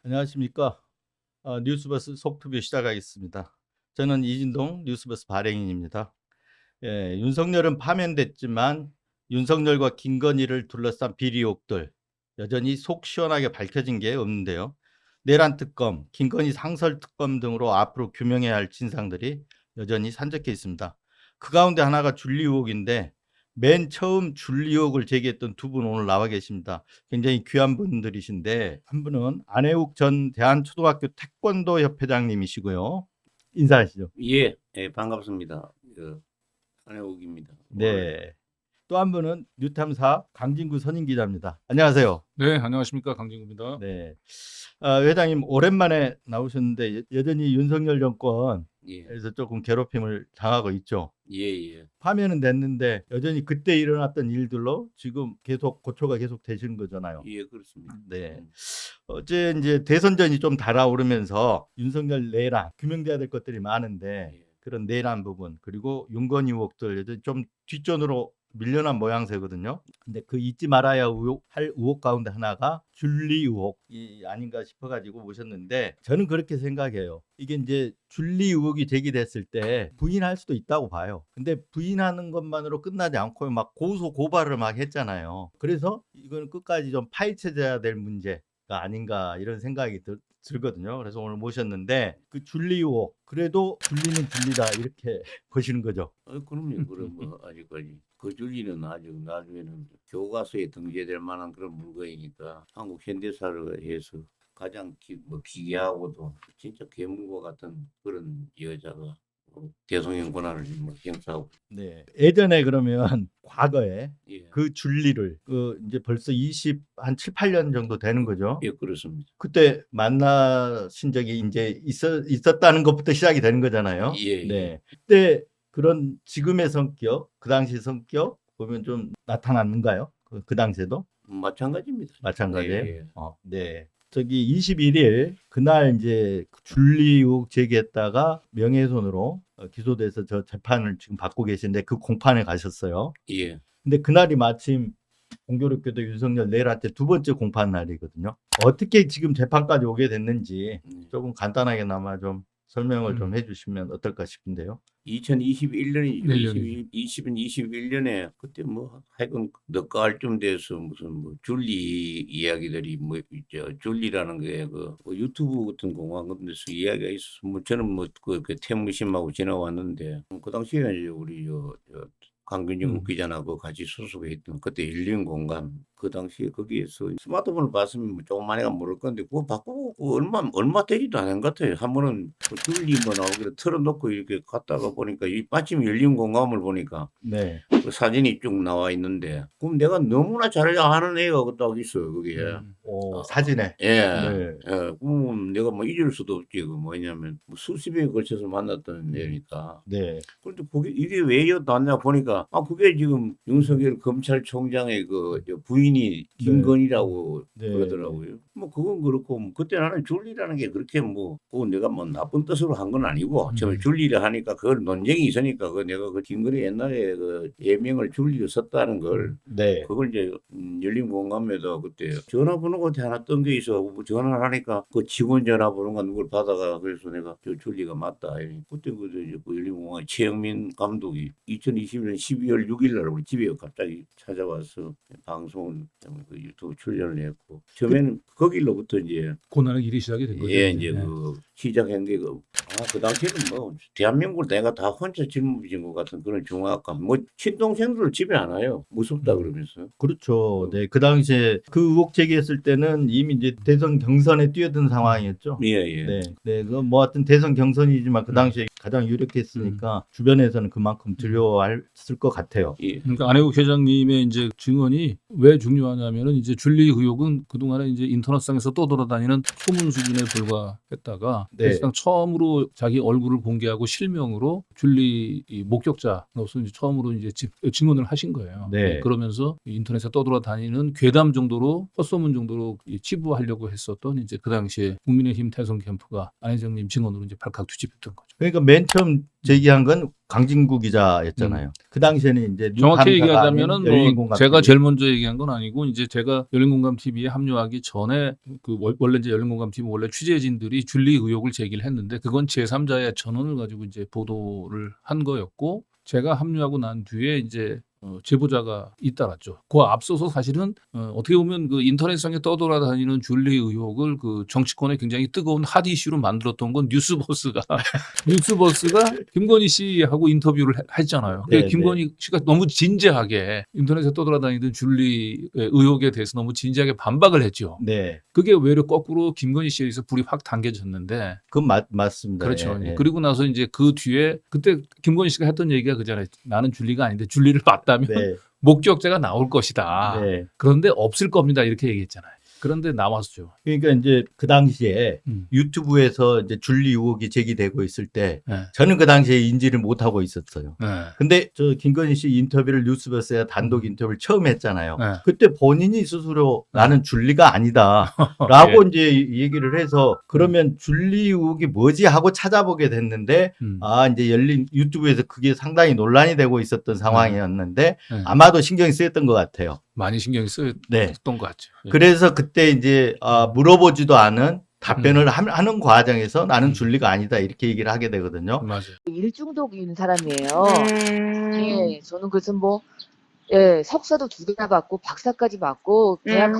안녕하십니까. 뉴스버스 속투뷰 시작하겠습니다. 저는 이진동 뉴스버스 발행인입니다. 윤석열은 파면됐지만 윤석열과 김건희를 둘러싼 비리 의혹들 여전히 속 시원하게 밝혀진 게 없는데요. 내란 특검, 김건희 상설 특검 등으로 앞으로 규명해야 할 진상들이 여전히 산적해 있습니다. 그 가운데 하나가 줄리 의혹인데 맨 처음 줄리 의혹을 제기했던 두 분 오늘 나와 계십니다. 굉장히 귀한 분들이신데 한 분은 안혜욱 전 대한초등학교 태권도 협회장님이시고요. 인사하시죠. 예, 예, 반갑습니다. 한혜욱입니다. 네. 또 한 분은 뉴탐사 강진구 선임 기자입니다. 안녕하세요. 네, 안녕하십니까. 강진구입니다. 네. 회장님 오랜만에 나오셨는데 여전히 윤석열 정권에서 예, 조금 괴롭힘을 당하고 있죠. 예, 예, 파면은 됐는데 여전히 그때 일어났던 일들로 지금 계속 고초가 계속 되시는 거잖아요. 예, 그렇습니다. 네. 어제 이제 대선전이 좀 달아오르면서 윤석열 내란 규명돼야 될 것들이 많은데 예, 그런 내란 부분 그리고 윤건희 의혹들 여전히 좀 뒷전으로 밀려난 모양새거든요. 근데 그 잊지 말아야 할 의혹 가운데 하나가 줄리 의혹이 아닌가 싶어가지고 모셨는데 저는 그렇게 생각해요. 이게 이제 줄리 의혹이 제기됐을 때 부인할 수도 있다고 봐요. 근데 부인하는 것만으로 끝나지 않고 막 고소 고발을 막 했잖아요. 그래서 이건 끝까지 좀 파헤쳐져야 될 문제가 아닌가 이런 생각이 들거든요. 그래서 오늘 모셨는데 그 줄리 의혹 그래도 줄리는 줄리다 이렇게 보시는 거죠. 그럼요. 그럼 뭐 아직까지 그 줄리는 아직 나중에는 교과서에 등재될 만한 그런 물건이니까 한국 현대사를 해서 가장 기괴하고도 진짜 괴물과 같은 그런 여자가 대통령 권한을 뭐 행사하고. 네. 예전에 그러면 과거에 예, 그 줄리를 이제 벌써 20한 7, 8년 정도 되는 거죠. 예, 그렇습니다. 그때 만나신 적이 이제 있었다는 것부터 시작이 되는 거잖아요. 예, 예. 네. 그때 그런 지금의 성격, 그 당시 성격 보면 좀 나타났는가요? 그 당시에도 마찬가지입니다. 마찬가지예요. 예, 네. 저기 21일 그날 이제 줄리 의혹 제기했다가 명예훼손으로 기소돼서 저 재판을 지금 받고 계신데 그 공판에 가셨어요. 예. 근데 그날이 마침 공교롭게도 윤석열 내란 때 두 번째 공판 날이거든요. 어떻게 지금 재판까지 오게 됐는지 조금 간단하게나마 좀 설명을 좀 해주시면 어떨까 싶은데요. 2021년이죠. 내년이죠. 2021년에 그때 뭐 하여간 늦가을 쯤 돼서 무슨 뭐 줄리 이야기들이 뭐 있죠. 줄리라는 게 그 유튜브 같은 공간 같은 데서 이야기가 있어서 뭐 저는 뭐그 태무심하고 지나왔는데 그 당시에 이제 우리 강균정 기자하고 같이 소속했던 그때 열린 공간 그 당시에 거기에서 스마트폰을 봤으면 뭐 조금만이가 모를 건데 그거 바꾸고 얼마 되지도 않은 것 같아요. 한 번은 그 줄리 뭐 나오기를 틀어놓고 이렇게 갔다가 보니까 이 마침 열린 공간을 보니까 네. 그 사진이 쭉 나와 있는데 그럼 내가 너무나 잘 아는 애가 딱 있어요 거기에. 사진에. 예, 네. 예, 그럼 내가 뭐 잊을 수도 없지. 그 뭐냐면 뭐 수십 회에 걸쳐서 만났던 애니까. 네. 그런데 그게 이게 왜 나왔냐 보니까 그게 지금 윤석열 검찰총장의 그 부인이 김건희라고 네. 그러더라고요. 뭐 그건 그렇고 뭐 그때 나는 줄리라는 게 그렇게 뭐 그거 내가 뭐 나쁜 뜻으로 한 건 아니고 처음에 줄리를 하니까 그걸 논쟁이 있으니까 그 내가 그 김건희 옛날에 그 예명을 줄리로 썼다는 걸 네. 그걸 이제 열린 공감에도 그때 전화번호가 하나 뜬 게 있어. 전화를 하니까 그 직원 전화번호가 누굴 받아가 그래서 내가 저 줄리가 맞다. 그때 그 열린 공감 최영민 감독이 2020년 12월 6일 날 우리 집에 갑자기 찾아와서 방송 그 유튜브 출연을 했고 처음에는 거길로부터 이제 고난의 길이 시작이 된 거죠. 예 이제 그 시작한 게 그 당시에는 뭐 대한민국을 내가 다 혼자 짊어진 것 같은 그런 중압감. 뭐 친동생들 집에 안 와요. 무섭다 그러면서. 그렇죠. 네. 그 당시에 그 의혹 제기했을 때는 이미 이제 대선 경선에 뛰어든 상황이었죠. 예, 예. 네. 네. 그 뭐 하여튼 대선 경선이지만 그 당시에 가장 유력했으니까 주변에서는 그만큼 두려워했을 것 같아요. 예. 그러니까 안혜욱 회장님의 이제 증언이 왜 중요하냐면은 이제 줄리 의혹은 그동안에 이제 인터넷상에서 떠돌아다니는 소문 수준에 불과했다가 네. 사실상 처음으로 자기 얼굴을 공개하고 실명으로 줄리 이 목격자로서 이제 처음으로 이제 증언을 하신 거예요. 네. 그러면서 인터넷에 떠돌아다니는 괴담 정도로 헛소문 정도로 치부하려고 했었던 이제 그 당시에 국민의힘 대선 캠프가 안 회장님 증언으로 이제 발칵 뒤집혔던 거죠. 그러니까 맨 처음 제기한 건 강진구 기자였잖아요. 그 당시에는 이제 정확히 뉴탐사가 얘기하자면은 아닌 뭐 열린공감 제가 TV. 제일 먼저 얘기한 건 아니고 이제 제가 열린공감 TV에 합류하기 전에 그 원래 이제 열린공감 TV 원래 취재진들이 줄리 의혹을 제기를 했는데 그건 제3자의 전원을 가지고 이제 보도를 한 거였고 제가 합류하고 난 뒤에 이제 제보자가 잇따랐죠. 그 앞서서 사실은 어떻게 보면 그 인터넷상에 떠돌아다니는 줄리 의혹을 그 정치권에 굉장히 뜨거운 핫 이슈로 만들었던 건 뉴스버스가 김건희 씨하고 인터뷰를 했잖아요. 네, 김건희 씨가 너무 진지하게 인터넷에 떠돌아다니던 줄리 의혹에 대해서 너무 진지하게 반박을 했죠. 네, 그게 외려 거꾸로 김건희 씨에 의해서 불이 확 당겨졌는데 그건 맞습니다. 그렇죠. 예, 예. 그리고 나서 이제 그 뒤에 그때 김건희 씨가 했던 얘기가 그잖아요. 나는 줄리가 아닌데 줄리를 봤다면 네, 목격자가 나올 것이다. 네. 그런데 없을 겁니다. 이렇게 얘기했잖아요. 그런데 나왔죠. 그러니까 이제 그 당시에 음. 유튜브에서 이제 줄리 의혹이 제기되고 있을 때 네. 저는 그 당시에 인지를 못 하고 있었어요. 네. 근데 저 김건희 씨 인터뷰를 뉴스버스에 단독 인터뷰를 처음 했잖아요. 네. 그때 본인이 스스로 나는 줄리가 아니다라고 이제 얘기를 해서 그러면 줄리 의혹이 뭐지 하고 찾아보게 됐는데 이제 열린 유튜브에서 그게 상당히 논란이 되고 있었던 상황이었는데 네. 아마도 신경이 쓰였던 것 같아요. 많이 신경이 쓰였던 네. 것 같죠. 예. 그래서 그때 이제 물어보지도 않은 답변을 하는 과정에서 나는 줄리가 아니다 이렇게 얘기를 하게 되거든요. 맞아요. 일중독인 사람이에요. 예, 저는 그래서 뭐, 예, 석사도 2개나 받고, 박사까지 받고, 대학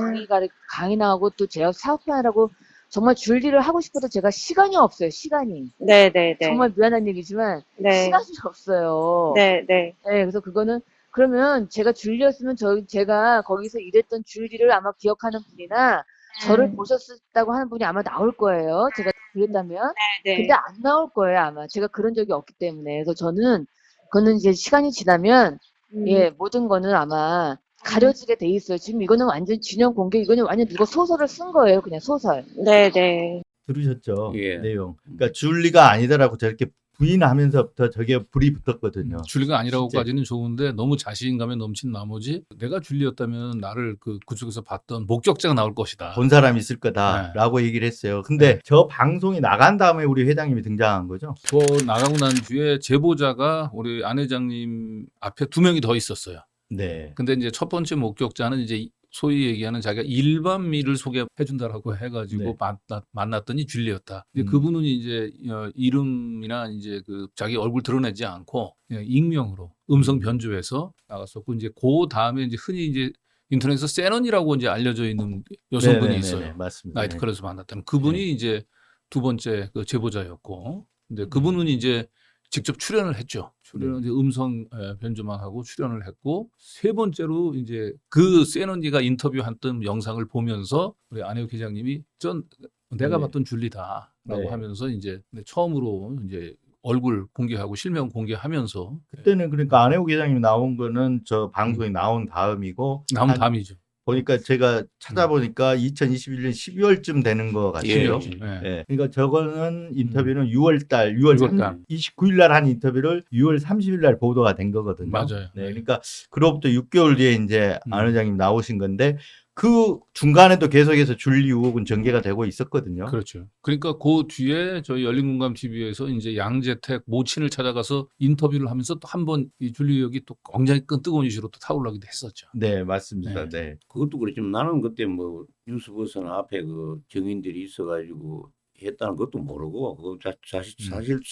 강의 나가고, 또 제가 사업하느라고 정말 줄리를 하고 싶어도 제가 시간이 없어요, 시간이. 네네네. 정말 미안한 얘기지만, 네. 시간이 없어요. 네네. 예, 그래서 그거는, 그러면 제가 줄리였으면 제가 거기서 일했던 줄리를 아마 기억하는 분이나, 저를 보셨다고 하는 분이 아마 나올 거예요. 제가 그랬다면. 네. 근데 안 나올 거예요, 아마. 제가 그런 적이 없기 때문에. 그래서 저는, 그거는 이제 시간이 지나면, 예, 모든 거는 아마 가려지게 돼 있어요. 지금 이거는 완전 진영 공개, 이거는 완전 누가 소설을 쓴 거예요. 그냥 소설. 네네. 들으셨죠? 예. 내용. 그러니까 줄리가 아니다라고 저렇게 부인하면서부터 저게 불이 붙었거든요. 줄리가 아니라고까지는 좋은데 너무 자신감에 넘친 나머지 내가 줄리였다면 나를 그쪽에서 봤던 목격자가 나올 것이다. 본 사람이 있을 거다라고 얘기를 했어요. 근데 저 방송이 나간 다음에 우리 회장님이 등장한 거죠. 그 나가고 난 뒤에 제보자가 우리 안 회장님 앞에 2명이 더 있었어요. 네. 근데 이제 첫 번째 목격자는 이제 소위 얘기하는 자기가 일반미를 소개해 준다라고 해가지고 네. 만났더니 줄리였다. 근데 그분은 이제 이름이나 이제 그 자기 얼굴 드러내지 않고 그냥 익명으로 음성 변조해서 나갔었고 이제 그 다음에 이제 흔히 이제 인터넷에서 세넌이라고 이제 알려져 있는 여성분이 네네네네. 있어요. 맞습니다. 나이트클럽에서 만났다는 그분이 네. 이제 2번째 그 제보자였고, 근데 그분은 이제 직접 출연을 했죠. 출연은 이제 음성 변조만 하고 출연을 했고, 3번째로 이제 그 세넌이가 인터뷰했던 영상을 보면서 우리 안혜욱 기자님이 내가 네. 봤던 줄리다라고 네. 하면서 이제 처음으로 이제 얼굴 공개하고 실명 공개하면서 그때는 그러니까 안혜욱 회장님이 나온 거는 저 방송이 나온 다음이고 나온 한- 다음이죠. 보니까 제가 찾아보니까 2021년 12월쯤 되는 것 같아요. 예. 예. 그러니까 저거는 인터뷰는 6월 6월 29일 날 한 인터뷰를 6월 30일 날 보도가 된 거거든요. 맞아요. 네. 그러니까 그로부터 6개월 뒤에 이제 안 회장님 나오신 건데 그 중간에도 계속해서 줄리 의혹은 전개가 되고 있었거든요. 그렇죠. 그러니까 그 뒤에 저희 열린공감 TV에서 이제 양재택 모친을 찾아가서 인터뷰를 하면서 또 한 번 이 줄리 의혹이 또 굉장히 뜨거운 이슈로 또 타올라기도 했었죠. 네, 맞습니다. 네. 네. 그것도 그렇지만 나는 그때 뭐 뉴스버스는 앞에 그 증인들이 있어가지고 했다는 것도 모르고 그거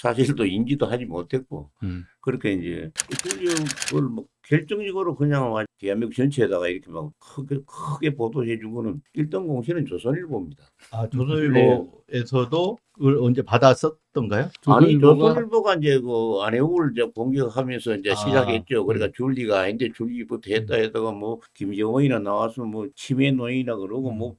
사실도 인지도 하지 못했고 그렇게 이제 그걸 뭐 결정적으로 그냥 대한민국 전체에다가 이렇게 막 크게 보도해 준 거는 1등 공신은 조선일보입니다. 아, 조선일보에서도 그걸 언제 받았었던가요? 아니 조선일보가 조선일보가 이제 그 안혜욱을 이제 공격하면서 이제 아, 시작했죠. 그러니까 줄리가 아닌데 줄리부터 했다 했다가 뭐 김정은이나 나와서 뭐 치매 노인이나 그러고 뭐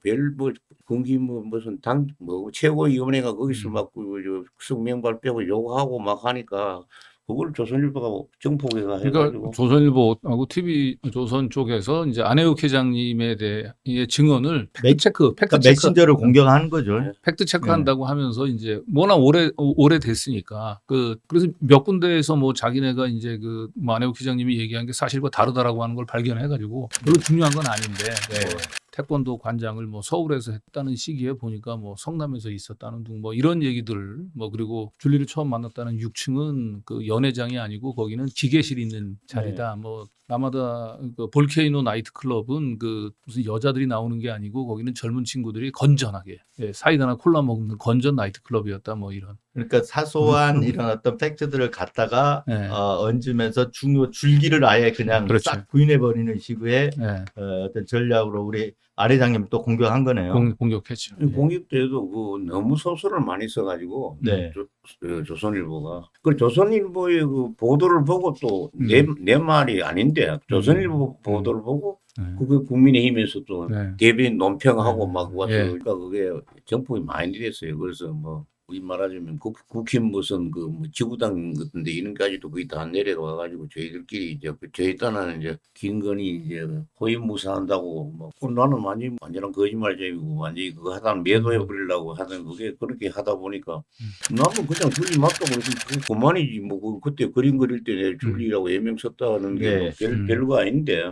군기 무슨 당 뭐 최고위원회가 거기서 막 그 성명발 빼고 욕하고 막 하니까 그걸 조선일보가 정폭해가 그러니까 해가지고 조선일보하고 TV 조선 쪽에서 이제 안혜욱 회장님에 대해 증언을 팩트 그러니까 체크 메신저를 공격하는 거죠. 네. 팩트 체크한다고 하면서 이제 워낙 오래 됐으니까 그래서 몇 군데에서 뭐 자기네가 이제 뭐 안혜욱 회장님이 얘기한 게 사실과 다르다라고 하는 걸 발견해가지고 별로 중요한 건 아닌데 네. 태권도 관장을 뭐 서울에서 했다는 시기에 보니까 뭐 성남에서 있었다는 등 뭐 이런 얘기들 뭐 그리고 줄리를 처음 만났다는 6층은 그 연회장이 아니고 거기는 기계실 있는 자리다. 뭐 라마다 그 볼케이노 나이트 클럽은 그 무슨 여자들이 나오는 게 아니고 거기는 젊은 친구들이 건전하게 사이다나 콜라 먹는 건전 나이트 클럽이었다. 뭐 이런. 그러니까 사소한 이런 어떤 팩트들을 갖다가 네. 얹으면서 중요 줄기를 아예 그냥 그렇죠. 싹 부인해버리는 식의 네. 어떤 전략으로 우리 안 회장님 또 공격한 거네요. 공격했죠. 공격 때도 그 너무 소설을 많이 써가지고 네. 조선일보가 그 조선일보의 그 보도를 보고 또 내 말이 아닌데 조선일보 보도를 보고 네. 그게 국민의힘에서 또 네. 대변인 논평하고 네. 막 와서 예. 그러니까 그게 정폭이 많이 됐어요. 그래서 뭐 우리 말하자면 국힘 무슨 그 뭐 지구당 같은데 이런까지도 거의 다 내려가 가지고 저희들끼리 이제 저희 딴에는 이제 김건희 이제 호위무사한다고 뭐 나는 완전한 거짓말쟁이고 완전히 그거 하다 매도해 버리려고 하는 그게 그렇게 하다 보니까 나도 그냥 줄리 맞다고 그래서 그만이지 뭐 그때 그림 그릴 때 내가 줄리라고 예명 썼다는 게 네. 뭐 별거 아닌데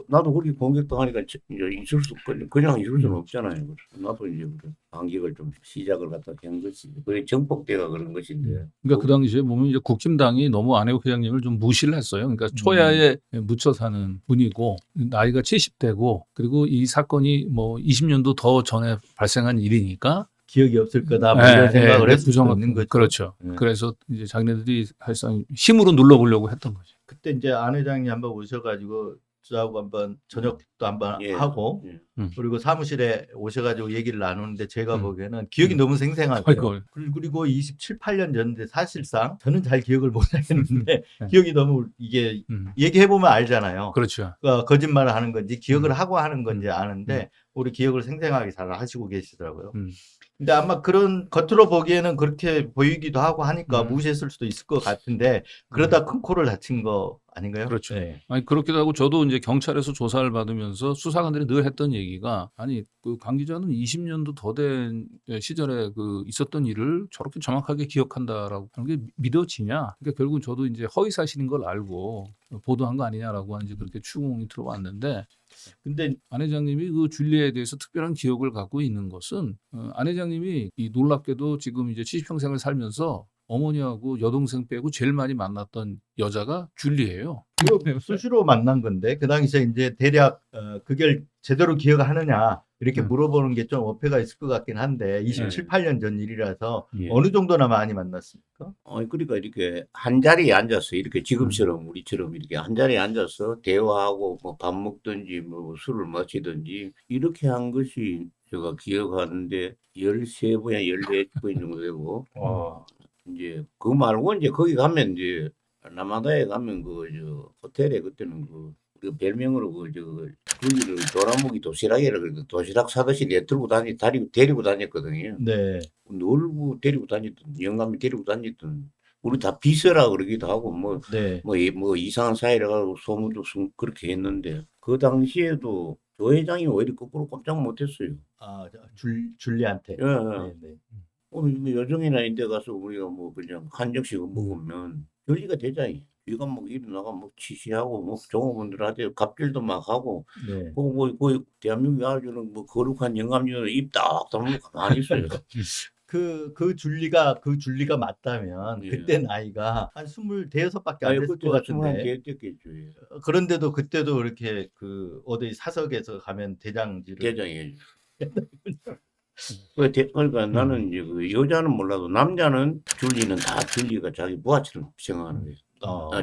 나도 그렇게 공격당하니까 이제 있을 수 그냥 있을 수는 없잖아요. 그래서 나도 이제 반격을 좀 시작을 갖다 한 것이 그게 정폭대가 그런 것인데 그러니까 그 당시에 보면 이제 국힘당이 너무 안혜욱 회장님을 좀 무시를 했어요. 그러니까 초야에 묻혀 사는 분이고 나이가 70대고 그리고 이 사건이 뭐 20년도 더 전에 발생한 일이니까 기억이 없을 거다 뭐 이런 생각을 했을 수 있는 거죠. 그렇죠. 네. 그래서 이제 자기네들이 사실상 힘으로 눌러보려고 했던 거죠. 그때 이제 안 회장님 한번 오셔가지고 저하고 한번 저녁도 한번 예. 하고 예. 그리고 사무실에 오셔가지고 얘기를 나누는데 제가 음. 보기에는 기억이 너무 생생하세요. 아이고. 그리고 27, 8년 전인데 사실상 저는 잘 기억을 못 하겠는데 네. 기억이 너무 이게 음. 얘기해보면 알잖아요. 그렇죠. 거짓말을 하는 건지 기억을 하고 하는 건지 아는데 우리 기억을 생생하게 잘 하시고 계시더라고요. 근데 아마 그런 겉으로 보기에는 그렇게 보이기도 하고 하니까 무시했을 수도 있을 것 같은데 그러다 큰 코를 다친 거 아닌가요? 그렇죠. 네. 아니 그렇기도 하고 저도 이제 경찰에서 조사를 받으면서 수사관들이 늘 했던 얘기가 아니 그 강 기자는 20년도 더 된 시절에 그 있었던 일을 저렇게 정확하게 기억한다라고 하는 게 믿어지냐? 그러니까 결국 저도 이제 허위 사실인 걸 알고 보도한 거 아니냐라고 이제 그렇게 추궁이 들어왔는데. 근데 안 회장님이 그 줄리에 대해서 특별한 기억을 갖고 있는 것은 안 회장님이 이 놀랍게도 지금 이제 70평생을 살면서 어머니하고 여동생 빼고 제일 많이 만났던 여자가 줄리예요. 수시로 만난 건데 그 당시에 이제 대략 그걸 제대로 기억하느냐 이렇게 물어보는 게 좀 어폐가 있을 것 같긴 한데 27, 8년 전 일이라서 예. 어느 정도나 많이 만났습니까? 그러니까 이렇게 한 자리에 앉아서 이렇게 지금처럼 우리처럼 이렇게 한 자리에 앉아서 대화하고 뭐 밥 먹든지 뭐 술을 마시든지 이렇게 한 것이 제가 기억하는데 13번이나 14번 정도 되고 이제 그 말고 이제 거기 가면 이제 라마다에 가면 그 저 호텔에 그때는 그 별명으로 줄리를 도라묵이 도시락이라 그래서 도시락 사듯이 데리고 다녔거든요. 네. 놀고 데리고 다녔던 영감이 데리고 다녔던 우리 다 비서라 그러기도 하고 네. 뭐 이상한 사이라고 소문도 그렇게 했는데 그 당시에도 조 회장이 오히려 거꾸로 꼼짝 못했어요. 줄리한테. 예. 네, 네. 오늘 여정이나 인데 가서 우리가 뭐 그냥 한 접시 먹으면 결리가 되잖아요. 이거 뭐 일어나가 뭐 치시하고 뭐 종업원들한테 갑질도 막 하고 네. 그 대한민국에 아주는 뭐 거룩한 영감님은 입 딱 다물고 가만히 있어요. 그 줄리가 맞다면 예. 그때 나이가 한 25밖에 안 아니 됐을 것 그때가 같은데 21됐겠죠. 예. 그런데도 그때도 그렇게 그 어디 사석에서 가면 대장지를 대장이에요. 그러니까 나는 이제 그 여자는 몰라도 남자는 줄리는 다 줄리가 자기 부하처럼 생각하는 거예요.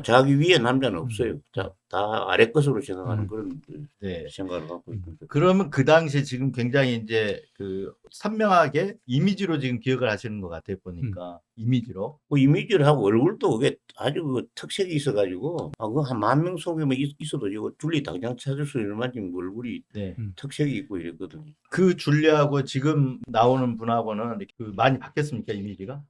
자기 위에 남자는 없어요. 다 아래 것으로 생각하는 그런 네. 생각을 갖고 있거든요. 그러면 그 당시에 지금 굉장히 이제 그 선명하게 이미지로 지금 기억을 하시는 것 같아요 보니까 이미지로. 그 이미지를 하고 얼굴도 그게 아주 그 특색이 있어가지고 그 한 10,000명 속에 있어도 이거 줄리 당장 찾을 수 있는 만큼 얼굴이 네. 특색이 있고 이랬거든요. 그 줄리하고 지금 나오는 분하고는 그 많이 바뀌었습니까 이미지가?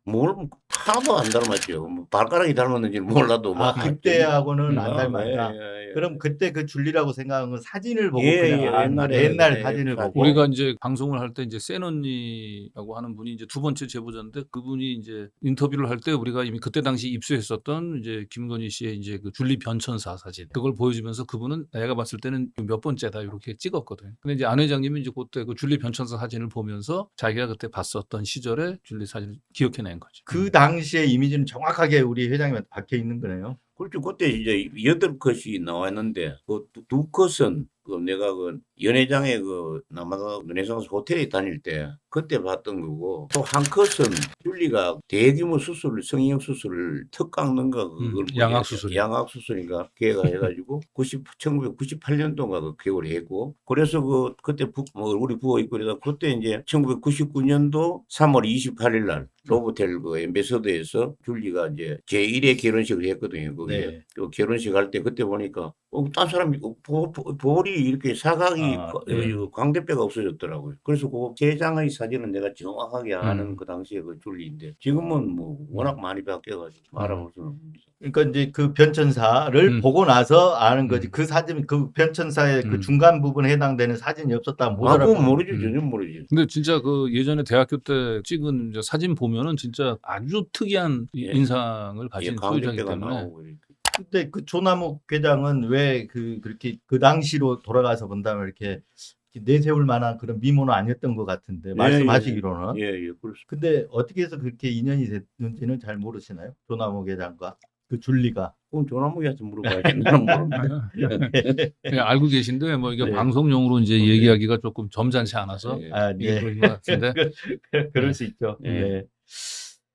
하나도 안 닮았죠. 뭐 발가락이 닮았는지 몰라도 그때하고는 안 닮았다. 예. 예, 예. 그럼 그때 그 줄리라고 생각한 건 사진을 보고 예, 그냥 예, 아, 옛날에 옛날 예, 사진을 사진. 보고 우리가 이제 방송을 할 때 이제 센 언니라고 하는 분이 이제 두 번째 제보자인데 그분이 이제 인터뷰를 할 때 우리가 이미 그때 당시 입수했었던 이제 김건희 씨의 이제 그 줄리 변천사 사진 그걸 보여주면서 그분은 내가 봤을 때는 몇 번째다 이렇게 찍었거든. 근데 이제 안 회장님이 이제 그때 그 줄리 변천사 사진을 보면서 자기가 그때 봤었던 시절의 줄리 사진을 기억해낸 거죠. 그 당시의 이미지는 정확하게 우리 회장님한테 박혀 있는 거네요. 그렇죠. 그때 이제 8컷이 나왔는데 그 두 컷은 그 내가 그 연회장에 그 남아도 르네상스 호텔에 다닐 때 그때 봤던 거고 또 한 컷은 줄리가 대규모 수술을 성형 수술을 턱 깎는가 그걸 양악 수술이요. 양악 수술인가 걔가 해가지고 1998년도인가 그 개월 했고 그래서 그때 뭐 얼굴이 부어 있고 그래서 그때 이제 1999년도 3월 28일 날 로보텔 그 엠베서더에서 줄리가 이제 제1회 결혼식을 했거든요. 거기에 네. 또 결혼식 할 때 그때 보니까 딴 사람이 볼이 이렇게 사각이 아, 네. 광대뼈가 없어졌더라고요. 그래서 그 3장의 사진은 내가 정확하게 아는 그 당시에 그 줄리인데 지금은 뭐 워낙 많이 바뀌어가지고 알아볼 수는 없습니다. 그러니까 이제 그 변천사를 보고 나서 아는 거지. 그 사진, 그 변천사의 그 중간 부분에 해당되는 사진이 없었다면 못 그건 알아보는 모르죠. 음. 전혀 모르죠. 근데 진짜 그 예전에 대학교 때 찍은 이제 사진 보면은 진짜 아주 특이한 예. 인상을 예, 가진 소유자이기 광대뼈가 때문에 나오고 이렇게. 근데 그 조남욱 회장은 왜 그렇게 그 당시로 돌아가서 본다면 이렇게 내세울 만한 그런 미모는 아니었던 것 같은데 말씀하시기로는. 예, 그렇습니다. 근데 어떻게 해서 그렇게 인연이 됐는지는 잘 모르시나요? 조남욱 회장과 그 줄리가. 그건 조남욱이한테 물어봐야지. 나는 모릅니다. 예, 알고 계신데 뭐 이게 네. 방송용으로 이제 네. 얘기하기가 조금 점잖지 않아서 예. 아, 이게 네. 그런 것 같은데 그럴 네. 수 있죠. 네. 네.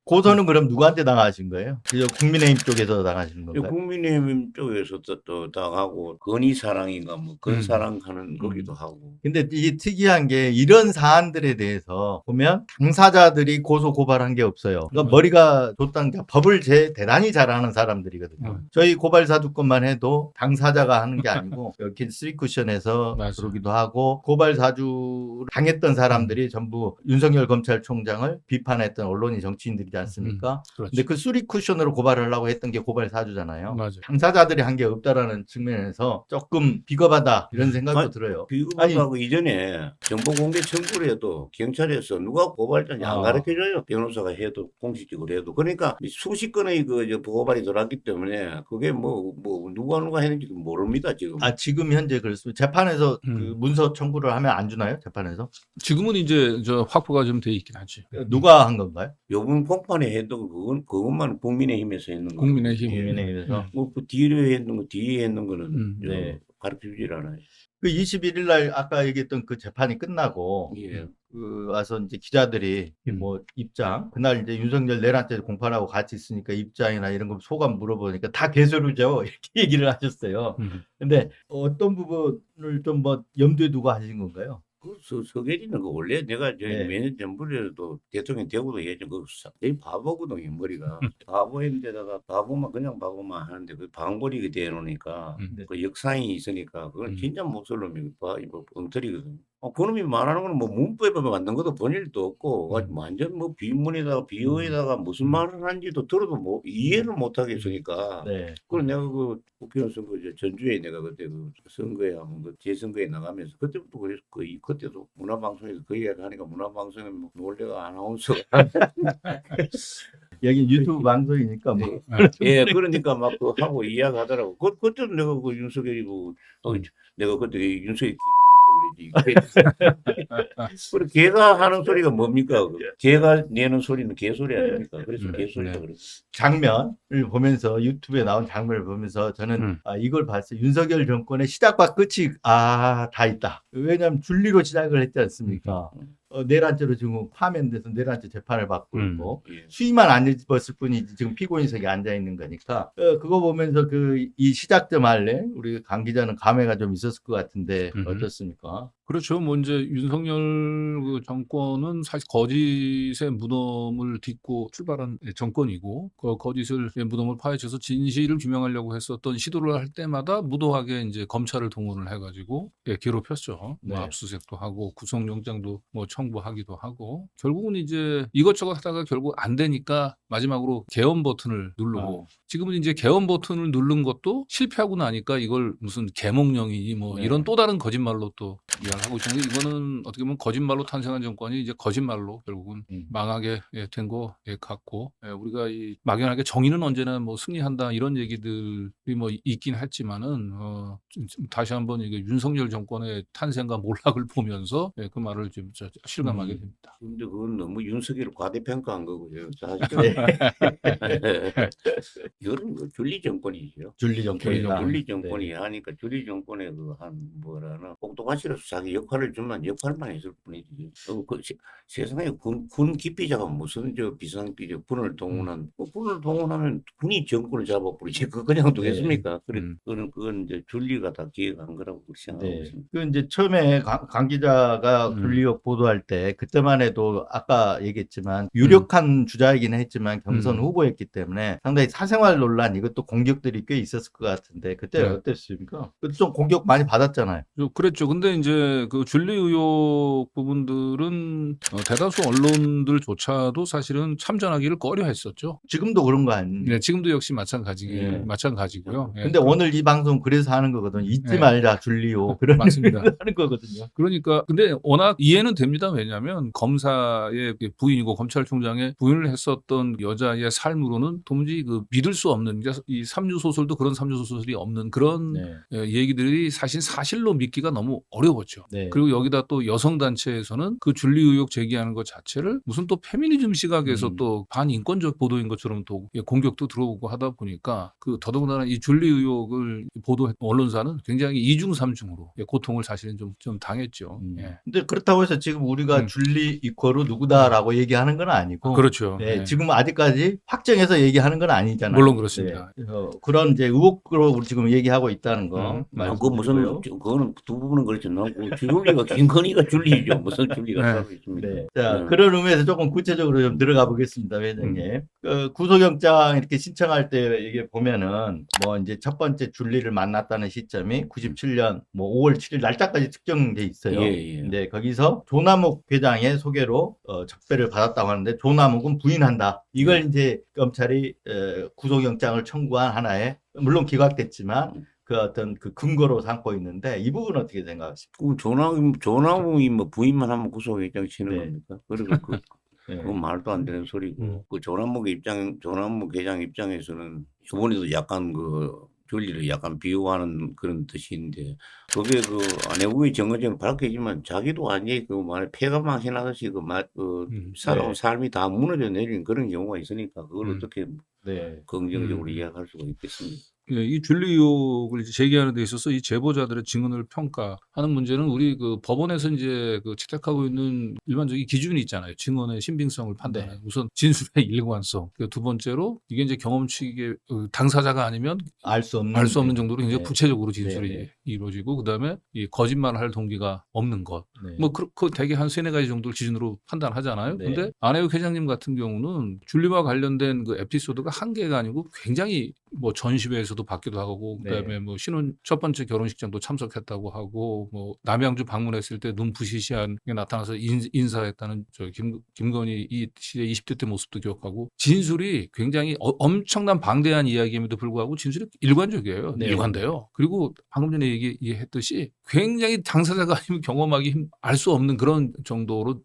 고소는 그럼 누구한테 당하신 거예요? 그 국민의힘 쪽에서 당하신 건가요? 국민의힘 쪽에서 또 당하고 건의사랑인가 뭐 건사랑하는 거기도 하고. 근데 이게 특이한 게 이런 사안들에 대해서 보면 당사자들이 고소 고발한 게 없어요. 그러니까 머리가 좋다는 게 법을 대단히 잘하는 사람들이거든요. 저희 고발 사주권만 해도 당사자가 하는 게 아니고 이렇게 쓰리쿠션에서 맞아요. 그러기도 하고 고발 사주 당했던 사람들이 전부 윤석열 검찰총장을 비판했던 언론이 정치인들이지 않습니까? 그렇죠. 근데 그 쓰리쿠션으로 고발을 하려고 했던 게 고발 사주잖아요. 맞아요. 당사자들이 한 게 없다라는 측면에서 조금 비겁하다 이런 생각도 아니, 들어요. 비겁하고 이전에 정보 공개 청구를 해도 경찰에서 누가 고발자인지 안 아. 가르쳐줘요. 변호사가 해도 공식적으로 해도. 그러니까 수십 건의 고발이 들어왔기 때문에 그게 뭐 누가 했는지 모릅니다 지금. 아, 지금 현재 그렇습니다. 재판에서 그 음. 문서 청구를 하면 안 주나요? 재판에서? 지금은 이제 저 확보가 좀 돼 있긴 하지. 누가 한 건가요? 요번 폭판에 했던 그것만 국민의힘에서 했는 거. 국민의힘. 국민의힘에서. 뭐그 뒤에 했는 거는 네. 가르쳐 주질 않아요. 그 21일 날 아까 얘기했던 그 재판이 끝나고 예. 그 와서 이제 기자들이 뭐 입장 그날 이제 윤석열 내란죄 공판하고 같이 있으니까 입장이나 이런 거 소감 물어보니까 다 개소리죠 이렇게 얘기를 하셨어요. 근데 어떤 부분을 좀 뭐 염두에 두고 하신 건가요? 서계리는 그 원래 내가 네. 몇년 전부에도 대통령 되고도 예전 내 바보거든요 머리가 바보인데다가 그냥 바보만 하는데 그 방벌이게 되놓으니까 그 역사인이 있으니까 그건 진짜 못쏠 놈이 뭐 엉터리거든요. 그놈이 말하는 거는 뭐 문법에 만든 것도 본 일도 없고 완전 뭐 비문에다가 비어에다가 무슨 말을 하는지도 들어도 뭐 이해를 못 하겠으니까. 네. 그걸 내가 그 국회의원 선거 전주에 내가 그때 그 선거에 한번 그 재선거에 나가면서 그때부터 그래서 그때도 문화방송에서 그 이야기 하니까 문화방송에 뭐 놀래가 아나운서 여기 유튜브 방송이니까 뭐. 예 그러니까 막 그 하고 이야기하더라고. 그때도 내가 그 윤석열이고 내가 그때 윤석열이 그랬지. 그리고 걔가 하는 소리가 뭡니까? 걔가 내는 소리는 개소리 아닙니까? 그래서 개소리다 그랬어. 장면을 보면서 유튜브에 나온 장면을 보면서 저는 이걸 봤어요. 윤석열 정권의 시작과 끝이 다 있다. 왜냐하면 줄리로 시작을 했지 않습니까? 내란죄로 지금 파면돼서 내란죄 재판을 받고 있고 예. 수위만 안 입었을 뿐이지 지금 피고인석에 앉아 있는 거니까 그거 보면서 이 시작점 할래 우리 강 기자는 감회가 좀 있었을 것 같은데 어떻습니까? 그렇죠. 뭐 이제 윤석열 그 정권은 사실 거짓의 무덤을 딛고 출발한 정권이고 그 거짓을 무덤을 파헤쳐서 진실을 규명하려고 했었던 시도를 할 때마다 무도하게 이제 검찰을 동원을 해가지고 괴롭혔죠. 네. 뭐 압수수색도 하고 구속영장도 뭐 청구하기도 하고 결국은 이제 이것저것 하다가 결국 안 되니까 마지막으로 개헌 버튼을 누르고 지금은 이제 개헌 버튼을 누른 것도 실패하고 나니까 이걸 무슨 개몽령이니 뭐 네. 이런 또 다른 거짓말로 또 이야기를 하고 있는데 이거는 어떻게 보면 거짓말로 탄생한 정권이 이제 거짓말로 결국은 망하게 된 거 같고 우리가 이 막연하게 정의는 언제나 뭐 승리한다 이런 얘기들이 뭐 있긴 했지만은 좀 다시 한번 이게 윤석열 정권의 탄생과 몰락을 보면서 그 말을 좀 실감하게 됩니다. 근데 그건 너무 윤석열을 과대평가한 거고요. 사실은 이거는 뭐 줄리 정권이죠. 줄리 정권이다. 줄리 정권이 하니까 줄리 정권의 그한 뭐라나 꼭두가시로서 자기 역할을 주면 역할만 했을 뿐이지. 세상에 군 기피자가 무슨 저 비상기죠. 군을 동원한 군을 동원하면 군이 정권을 잡아버리지. 그 그냥 두겠습니까? 그래 그건 이제 줄리가 다 기획한 거라고 생각하고 있습니다. 그 이제 처음에 강 기자가 줄리역 보도할 때 그때만 해도 아까 얘기했지만 유력한 주자이긴 했지만 경선 후보였기 때문에 상당히 사생활 논란 이것도 공격들이 꽤 있었을 것 같은데 그때 어땠습니까? 그때 좀 공격 많이 받았잖아요. 그랬죠. 근데 이제 그 줄리 의혹 부분들은 대다수 언론들조차도 사실은 참전하기를 꺼려했었죠. 지금도 그런 거 아니에요? 네, 지금도 역시 마찬가지고요. 근데 오늘 이 방송 그래서 하는 거거든요. 잊지 말자 줄리오 그런 맞습니다. 하는 거거든요. 그러니까 근데 워낙 이해는 됩니다. 왜냐하면 검사의 부인이고 검찰총장의 부인을 했었던 여자의 삶으로는 도무지 그 믿을 수 없는 이 삼류 소설도 그런 삼류 소설이 없는 그런 얘기들이 사실로 믿기가 너무 어려웠죠. 그리고 여기다 또 여성 단체에서는 그 줄리 의혹 제기하는 것 자체를 무슨 또 페미니즘 시각에서 또 반인권적 보도인 것처럼 또 공격도 들어오고 하다 보니까 그 더더군다나 이 줄리 의혹을 보도했던 언론사는 굉장히 이중 삼중으로 고통을 사실은 좀 당했죠. 근데 그렇다고 해서 지금 우리가 줄리 이코르 누구다라고 얘기하는 건 아니고 그렇죠. 지금 아직까지 확정해서 얘기하는 건 아니잖아요. 물론 그렇습니다. 그런 이제 의혹으로 우리 지금 얘기하고 있다는 거. 그 무슨 그거는 두 부분은 그렇죠. 줄리가 김건희가 줄리죠. 무슨 줄리가 따로 있습니다. 자 그런 의미에서 조금 구체적으로 좀 들어가 보겠습니다, 회장님. 구속영장 이렇게 신청할 때 이게 보면은 뭐 이제 첫 번째 줄리를 만났다는 시점이 97년 뭐 5월 7일 날짜까지 특정돼 있어요. 근데 거기서 조남욱 회장의 소개로 적배를 받았다고 하는데 조남욱은 부인한다. 이걸 이제 검찰이 구속영장을 청구한 하나의 물론 기각됐지만 그 어떤 그 근거로 삼고 있는데 이 부분 어떻게 생각하십니까? 조남욱이 뭐 부인만 하면 구속영장 치는 겁니까? 그리고 그건 말도 안 되는 소리고 그 조남욱 회장 입장에서는 이번에도 약간 줄리를 약간 비유하는 그런 뜻인데 그게 아내국의 정거장은 밝혀지만 자기도 완전히 폐가 망신하듯이 살아온 삶이 다 무너져 내리는 그런 경우가 있으니까 그걸 어떻게 긍정적으로 이해할 수가 있겠습니까? 이 줄리 의혹을 제기하는 데 있어서 이 제보자들의 증언을 평가하는 문제는 우리 그 법원에서 이제 채택하고 있는 일반적인 기준이 있잖아요. 증언의 신빙성을 판단하는 우선 진술의 일관성. 두 번째로 이게 이제 경험치의 당사자가 아니면 알 수 없는 정도로 굉장히 구체적으로 진술이 이루어지고 그다음에 이 거짓말할 동기가 없는 것. 뭐 그 대개 한 3-4가지 정도를 기준으로 판단하잖아요. 근데 안혜욱 회장님 같은 경우는 줄리와 관련된 그 에피소드가 한 개가 아니고 굉장히 뭐 전시회에서도 받기도 하고 그다음에 뭐 신혼 첫 번째 결혼식장도 참석했다고 하고 뭐 남양주 방문했을 때 눈 부시시한 게 나타나서 인사했다는 김건희 이 시대 20대 때 모습도 기억하고 진술이 굉장히 엄청난 방대한 이야기임에도 불구하고 진술이 일관적이에요. 일관돼요. 그리고 방금 전에 얘기했듯이 굉장히 당사자가 아니면 경험하기 알 수 없는 그런 정도로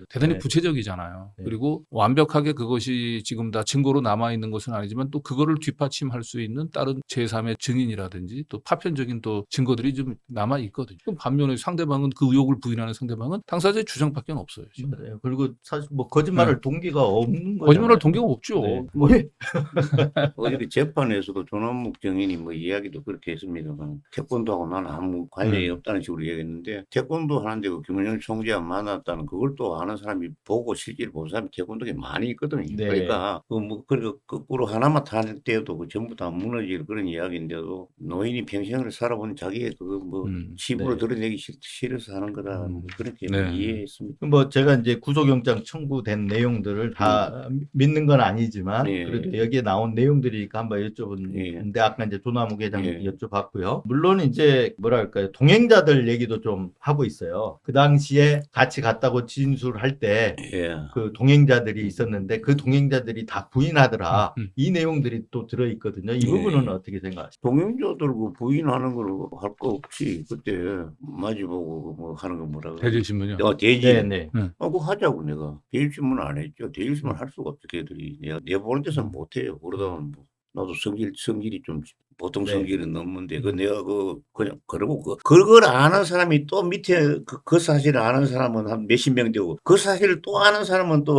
대단히 구체적이잖아요. 그리고 완벽하게 그것이 지금 다 증거로 남아 있는 것은 아니지만 또 그거를 뒷받침할 수 있는 다른 제3의 증인이라든지 또 파편적인 또 증거들이 좀 남아 있거든요. 그럼 반면에 상대방은 그 의혹을 부인하는 상대방은 당사자의 주장밖에 없어요. 맞아요. 그리고 사실 뭐 거짓말할 동기가 없는 거죠. 거짓말할 동기가 없죠. 어저께 재판에서도 조남욱 증인이 뭐 이야기도 그렇게 했습니다만 태권도하고 나는 아무 관련이 없다는 식으로 얘기했는데 태권도 하는데 그 김은영 총재와 만났다는 그걸 또 아는 사람이 보고 실제로 본 사람이 태권도에 많이 있거든요. 그러니까 그리고 거꾸로 하나만 탈 때도 전부 다 무너질 그런 이야기인데도 노인이 평생을 살아본 자기의 치부로 드러내기 싫어서 하는 거다. 그렇게 이해했습니다. 뭐 제가 이제 구속영장 청구된 내용들을 다 믿는 건 아니지만 그래도 여기에 나온 내용들이니까 한번 여쭤보는데 아까 이제 조남욱 회장 여쭤봤고요. 물론 이제 뭐랄까요 동행자들 얘기도 좀 하고 있어요. 그 당시에 같이 갔다고 진술할 때 그 동행자들이 있었는데 그 동행자들이 다 부인하더라. 이 내용들이 또 또 들어 있거든요. 이 예. 부분은 어떻게 생각하십니까? 동행자 들고 부인하는 걸 할 거 없지. 그때 마주보고 뭐 하는 거 뭐라 그래. 대질신문요. 대지. 네네. 그거 하자고 내가. 대일신문 안 했죠. 대일신문 할 수가 없어. 걔들이. 내가 보는 데서는 못 해요. 그러다 보면 뭐 나도 성질이 좀 보통 네. 성질은 넘는데 내가 그냥 그러고 그걸 아는 사람이 또 밑에 그 사실을 아는 사람은 한 몇십 명 되고 그 사실을 또 아는 사람은 또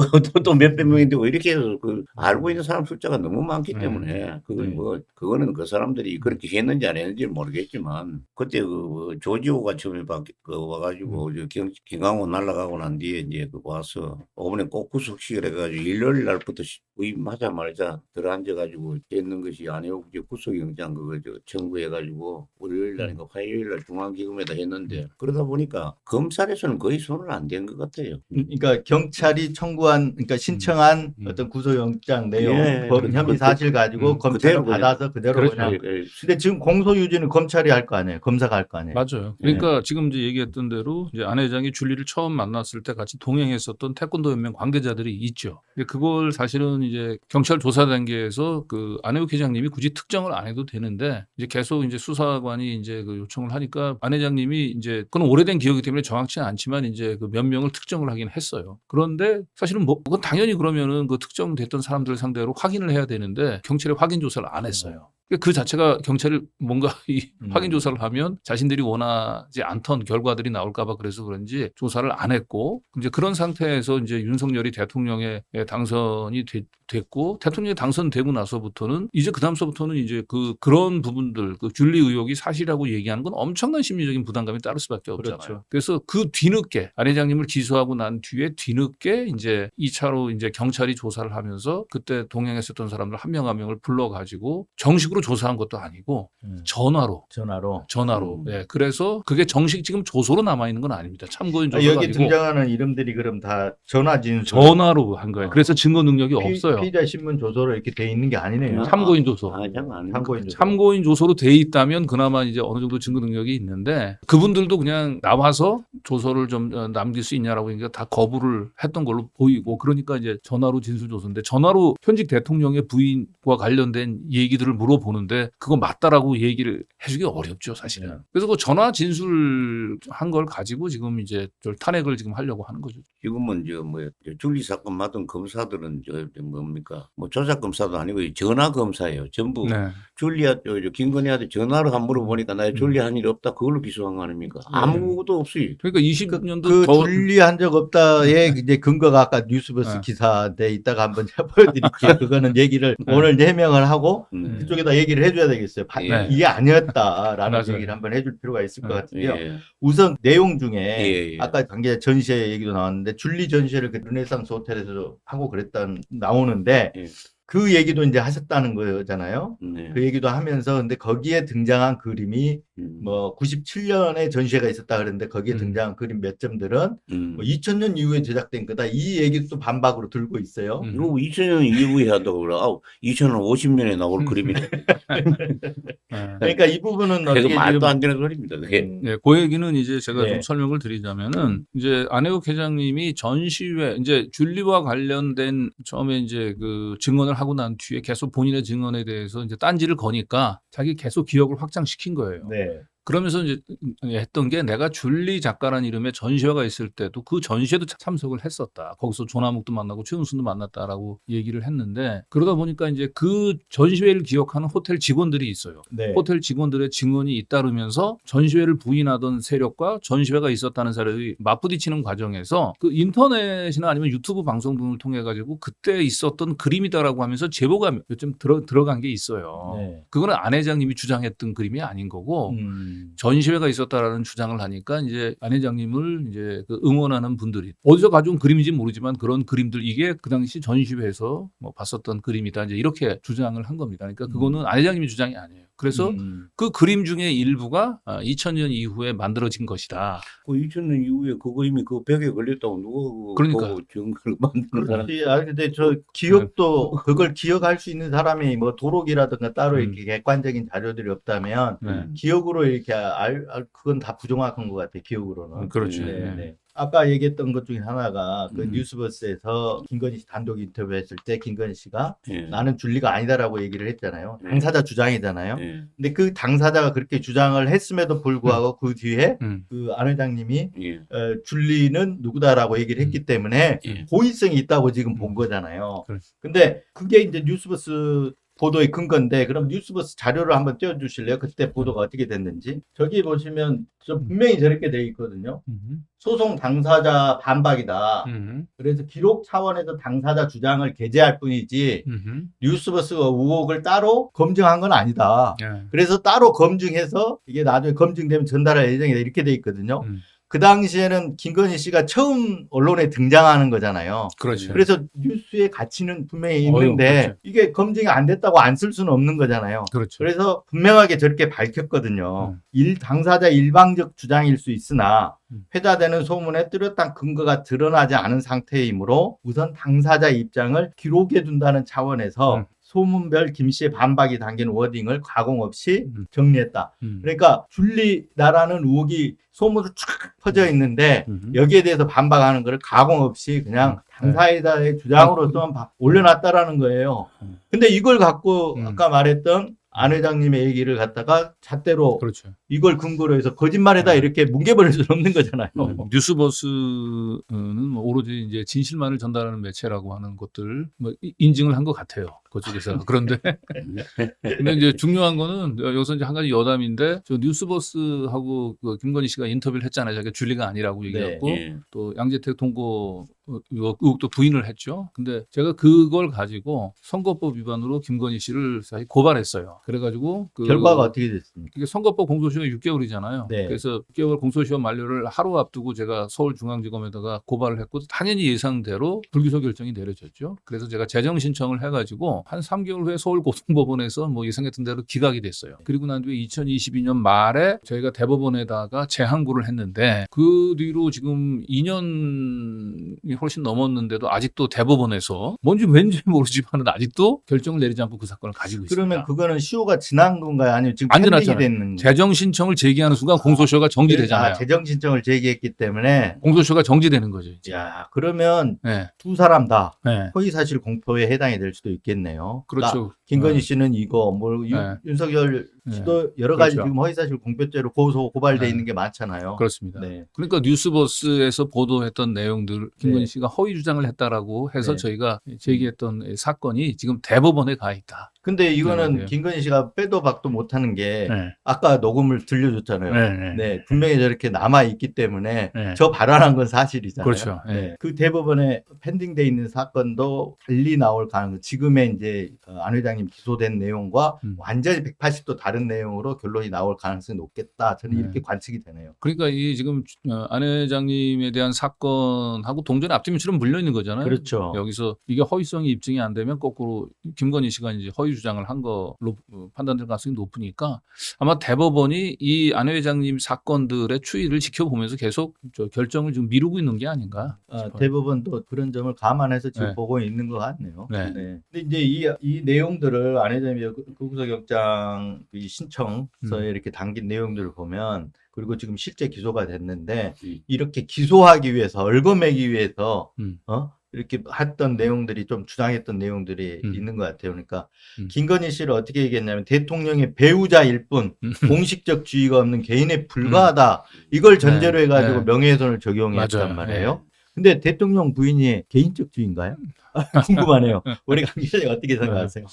몇백 명이 되고 이렇게 해서 알고 있는 사람 숫자가 너무 많기 때문에 그걸 뭐 그거는 그 사람들이 그렇게 했는지 안 했는지 모르겠지만 그때 조지호가 처음에 와가지고 김강호 날아가고 난 뒤에 이제 와서 이번에 꼭 구속식을 해가지고 일요일 날부터 부임하자마자 들어앉아가지고 했는 것이 안혜욱 구속영장 그거 청구해가지고 월요일 날인가 화요일 날 중앙지검에다 했는데 그러다 보니까 검찰에서는 거의 손을 안 댄 것 같아요. 그러니까 경찰이 청구한, 그러니까 신청한 어떤 구속영장 내용, 예, 혐의 사실 가지고 검찰을 그대로 받아서 그대로 그렇죠. 그냥. 근데 지금 공소유지는 검찰이 할 거 아니에요. 검사가 할 거 아니에요. 맞아요. 그러니까 지금 이제 얘기했던 대로 이제 안 회장이 줄리를 처음 만났을 때 같이 동행했었던 태권도 연맹 관계자들이 있죠. 근데 그걸 사실은 이제 경찰 조사 단계에서 그 안혜욱 회장님이 굳이 특정을 안 해도 되는데 이제 계속 이제 수사관이 이제 그 요청을 하니까 안 회장님이 이제 그건 오래된 기억이기 때문에 정확치는 않지만 이제 그 몇 명을 특정을 하긴 했어요. 그런데 사실은 뭐 그건 당연히 그러면은 그 특정됐던 사람들 상대로 확인을 해야 되는데 경찰이 확인 조사를 안 했어요. 그 자체가 경찰이 뭔가 이 확인 조사를 하면 자신들이 원하지 않던 결과들이 나올까봐 그래서 그런지 조사를 안 했고 이제 그런 상태에서 이제 윤석열이 대통령에 당선이 됐고 대통령이 당선되고 나서부터는 이제 그다음서부터는 이제 그런 부분들 그 줄리 의혹이 사실이라고 얘기하는 건 엄청난 심리적인 부담감이 따를 수밖에 없잖아요. 그렇죠. 그래서 그 뒤늦게 안 회장님을 기소하고 난 뒤에 뒤늦게 이제 2차로 이제 경찰이 조사를 하면서 그때 동행했었던 사람들 한 명 한 명을 불러가지고 정식으로 조사한 것도 아니고 전화로. 예. 그래서 그게 정식 지금 조소로 남아 있는 건 아닙니다. 참고인 조서가 여기 아니고 등장하는 이름들이 그럼 다 전화 진술. 전화로 한 거예요. 그래서 증거 능력이 없어요. 피의자 신문 조서로 이렇게 돼 있는 게 아니네요. 참고인 조서. 참고인 조서. 참고인 조서로 돼 있다면 그나마 이제 어느 정도 증거 능력이 있는데 그분들도 그냥 나와서 조서를 좀 남길 수 있냐라고 하니까 다 거부를 했던 걸로 보이고 그러니까 이제 전화로 진술 조서인데 전화로 현직 대통령의 부인과 관련된 얘기들을 물어보는데 그거 맞다라고 얘기를 해주기 어렵죠 사실은. 네. 그래서 그 전화 진술 한 걸 가지고 지금 이제 탄핵을 지금 하려고 하는 거죠. 지금은 줄리 사건 맡은 검사들은 뭡니까? 뭐 조작 검사도 아니고 전화 검사예요. 전부 네. 줄리한테 김건희한테 전화로 한 물어보니까 나 줄리 한 일 없다. 그걸로 기소한 거 아닙니까? 아무것도 없이. 그러니까 20년도 그 더 줄리한 적 없다의 이제 근거가 아까 뉴스버스 네. 기사에 있다가 한번 보여드릴게요. 그거는 얘기를 오늘 해명을 하고 그쪽에다 얘기를 해줘야 되겠어요. 네. 이게 아니었다라는 맞아요. 얘기를 한번 해줄 필요가 있을 것 네. 같은데요. 예. 우선 내용 중에 예. 아까 관계자 전시회 얘기도 나왔는데 줄리 전시회를 그 르네상스 호텔에서 하고 나오는데 예. 그 얘기도 이제 하셨다는 거잖아요. 네. 그 얘기도 하면서 근데 거기에 등장한 그림이 뭐 97년에 전시회가 있었다 그랬는데 거기에 등장한 그림 몇 점들은 뭐 2000년 이후에 제작된 거다. 이 얘기도 또 반박으로 들고 있어요. 이거 2000년 이후에 하다고 그래. 2050년에 나올 그림이네. 그러니까 이 부분은 그거 어떻게 말도 안 되는 소리입니다. 그게. 네, 그 얘기는 이제 제가 네. 좀 설명을 드리자면은 이제 안혜욱 회장님이 전시회 이제 줄리와 관련된 처음에 이제 그 증언을 하고 난 뒤에 계속 본인의 증언에 대해서 이제 딴지를 거니까 자기 계속 기억을 확장시킨 거예요. 네. 그러면서 이제 했던 게 내가 줄리 작가라는 이름의 전시회가 있을 때도 그 전시회도 참석을 했었다. 거기서 조남욱도 만나고 최은순도 만났다라고 얘기를 했는데 그러다 보니까 이제 그 전시회를 기억하는 호텔 직원들이 있어요. 네. 호텔 직원들의 증언이 잇따르면서 전시회를 부인하던 세력과 전시회가 있었다는 사람이 맞부딪히는 과정에서 그 인터넷이나 아니면 유튜브 방송 등을 통해 가지고 그때 있었던 그림이다라고 하면서 제보가 몇 점 들어간 게 있어요. 네. 그거는 안 회장님이 주장했던 그림이 아닌 거고 전시회가 있었다라는 주장을 하니까 이제 안 회장님을 이제 그 응원하는 분들이 어디서 가져온 그림인지 모르지만 그런 그림들 이게 그 당시 전시회에서 뭐 봤었던 그림이다 이제 이렇게 주장을 한 겁니다. 그러니까 그거는 안 회장님의 주장이 아니에요. 그래서 그 그림 중에 일부가 2000년 이후에 만들어진 것이다. 그 2000년 이후에 그거 이미 그 벽에 걸렸다고 누가 그러니까. 증거를 만드는 사람. 그렇지. 근데 저 기억도 그걸 기억할 수 있는 사람이 뭐 도록이라든가 따로 이렇게 객관적인 자료들이 없다면 네. 기억으로 이렇게 그건 다 부정확한 것 같아요. 기억으로는. 그렇죠. 네, 네. 네. 아까 얘기했던 것 중에 하나가 그 음. 뉴스버스에서 김건희 씨 단독 인터뷰했을 때 김건희 씨가 예. 나는 줄리가 아니다라고 얘기를 했잖아요. 네. 당사자 주장이잖아요. 예. 근데 그 당사자가 그렇게 주장을 했음에도 불구하고 그 뒤에 음. 그 안 회장님이 예. 줄리는 누구다라고 얘기를 했기 때문에 예. 고의성이 있다고 지금 본 거잖아요. 그렇죠. 근데 그게 이제 뉴스버스 보도의 근거인데 그럼 뉴스버스 자료를 한번 띄워주실래요? 그때 보도가 어떻게 됐는지. 저기 보시면 저 분명히 저렇게 돼 있거든요. 소송 당사자 반박이다. 그래서 기록 차원에서 당사자 주장을 게재할 뿐이지 뉴스버스가 의혹을 따로 검증한 건 아니다. 예. 그래서 따로 검증해서 이게 나중에 검증되면 전달할 예정이다. 이렇게 돼 있거든요. 그 당시에는 김건희 씨가 처음 언론에 등장하는 거잖아요. 그렇죠. 그래서 뉴스의 가치는 분명히 있는데 그렇죠. 이게 검증이 안 됐다고 안 쓸 수는 없는 거잖아요. 그렇죠. 그래서 분명하게 저렇게 밝혔거든요. 당사자 일방적 주장일 수 있으나 회자되는 소문에 뚜렷한 근거가 드러나지 않은 상태이므로 우선 당사자 입장을 기록해 둔다는 차원에서 소문별 김 씨의 반박이 담긴 워딩을 가공 없이 정리했다. 그러니까 줄리다라는 의혹이 소문으로 쫙 퍼져 있는데 여기에 대해서 반박하는 것을 가공 없이 그냥 당사자의 주장으로서 올려놨다라는 거예요. 근데 이걸 갖고 아까 말했던 안 회장님의 얘기를 갖다가 잣대로 그렇죠. 이걸 근거로 해서 거짓말에다 이렇게 뭉개버릴 수는 없는 거잖아요. 뉴스버스는 뭐 오로지 이제 진실만을 전달하는 매체라고 하는 것들 뭐 인증을 한 것 같아요. 그쪽에서. 그런데 근데 이제 중요한 거는 여기서 이제 한 가지 여담인데 저 뉴스버스하고 그 김건희 씨가 인터뷰를 했잖아요. 자기가 줄리가 아니라고 얘기했고 예. 또 양재택 통고 의혹도 부인을 했죠. 근데 제가 그걸 가지고 선거법 위반으로 김건희 씨를 사실 고발했어요. 그래가지고 그 결과가 어떻게 됐습니까? 이게 선거법 공소시효가 6개월이잖아요. 네. 그래서 6개월 공소시효 만료를 하루 앞두고 제가 서울중앙지검에다가 고발을 했고 당연히 예상대로 불기소 결정이 내려졌죠. 그래서 제가 재정 신청을 해가지고 한 3개월 후에 서울고등법원에서 뭐 예상했던 대로 기각이 됐어요. 그리고 난 뒤에 2022년 말에 저희가 대법원에다가 재항고를 했는데 그 뒤로 지금 2년이 훨씬 넘었는데도 아직도 대법원에서 뭔지 왠지 모르지만 아직도 결정을 내리지 않고 그 사건을 가지고 있습니다. 그러면 그거는 시효가 지난 건가요? 아니면 지금 안 팬딩이 지났잖아요. 됐는 재정 신청을 제기하는 순간 공소시효가 정지되잖아요. 재정 신청을 제기했기 때문에 공소시효가 정지되는 거죠. 이제. 야, 그러면 네. 두 사람 다 네. 허위사실 공표에 해당이 될 수도 있겠네요. 그렇죠. 김건희 네. 씨는 이거 뭐 네. 윤석열 씨도 여러 가지 그렇죠. 지금 허위사실 공표죄로 고발돼 네. 있는 게 많잖아요. 그렇습니다. 네. 그러니까 뉴스버스에서 보도했던 내용들 김건희 네. 씨가 허위 주장을 했다라고 해서 네. 저희가 제기했던 사건이 지금 대법원에 가 있다. 근데 이거는 네. 김건희 씨가 빼도 박도 못하는 게 네. 아까 녹음을 들려줬잖아요. 네. 네, 분명히 저렇게 남아 있기 때문에 네. 저 발언한 건 사실이잖아요. 그렇죠. 네. 네. 그 대법원에 펜딩돼 있는 사건도 달리 나올 가능성. 지금의 이제 안 회장님 기소된 내용과 완전히 180도 다른 내용으로 결론이 나올 가능성이 높겠다. 저는 네. 이렇게 관측이 되네요. 그러니까 이 지금 안 회장님에 대한 사건하고 동전의 앞뒤문처럼 물려 있는 거잖아요. 그렇죠. 여기서 이게 허위성이 입증이 안 되면 거꾸로 김건희 씨가 이제 허위 주장을 한 걸로 판단될 가능성이 높으니까 아마 대법원이 이 안 회장님 사건들의 추이를 지켜보면서 계속 결정을 지금 미루고 있는 게 아닌가. 싶어요. 대법원도 그런 점을 감안해서 지금 네. 보고 있는 것 같네요. 네. 근데 이제 이 내용들을 안 회장님이 구속영장 신청서에 이렇게 담긴 내용들을 보면 그리고 지금 실제 기소가 됐는데 이렇게 기소하기 위해서 얽어매기 위해서 이렇게 했던 내용들이 좀 주장했던 내용들이 있는 것 같아요. 그러니까 김건희 씨를 어떻게 얘기했냐면 대통령의 배우자일 뿐 공식적 지위가 없는 개인에 불과하다. 이걸 전제로 네. 해가지고 네. 명예훼손을 적용했단 맞아요. 말이에요. 근데 대통령 부인이 개인적 지위인가요? 궁금하네요. 우리 강 기자님 어떻게 생각하세요?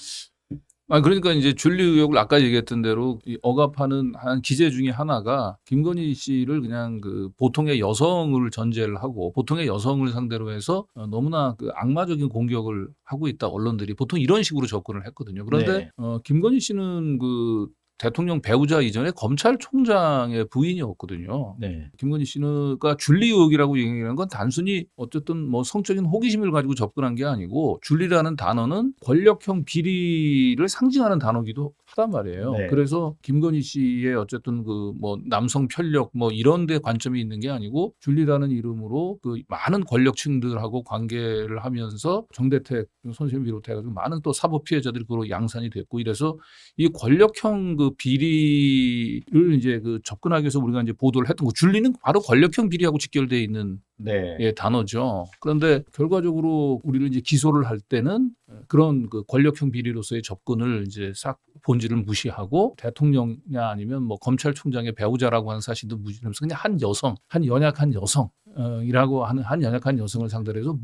그러니까 이제 줄리 의혹을 아까 얘기했던 대로 이 억압하는 한 기제 중에 하나가 김건희 씨를 그냥 그 보통의 여성을 전제를 하고 보통의 여성을 상대로 해서 너무나 그 악마적인 공격을 하고 있다 언론들이 보통 이런 식으로 접근을 했거든요. 그런데 네. 김건희 씨는 그 대통령 배우자 이전에 검찰총장의 부인이었거든요. 네. 김건희 씨가 줄리 의혹이라고 얘기하는 건 단순히 어쨌든 뭐 성적인 호기심을 가지고 접근한 게 아니고 줄리라는 단어는 권력형 비리를 상징하는 단어기도 하단 말이에요. 네. 그래서 김건희 씨의 어쨌든 그 뭐 남성 편력 뭐 이런 데 관점이 있는 게 아니고 줄리라는 이름으로 그 많은 권력층들하고 관계를 하면서 정대택 선생님 비롯해가지고 많은 또 사법 피해자들이 그로 양산이 됐고 이래서 이 권력형 그 비리를 이제 그 접근하기 위해서 우리가 이제 보도를 했던 거. 줄리는 바로 권력형 비리하고 직결되어 있는 네. 예, 단어죠. 그런데 결과적으로 우리를 이제 기소를 할 때는 그런 그 권력형 비리로서의 접근을 이제 싹 본질을 무시하고 대통령이냐 아니면 뭐 검찰총장의 배우자라고 하는 사실도 무시하면서 그냥 한 여성, 한 연약한 여성이라고 하는 한 연약한 여성을 상대로 해서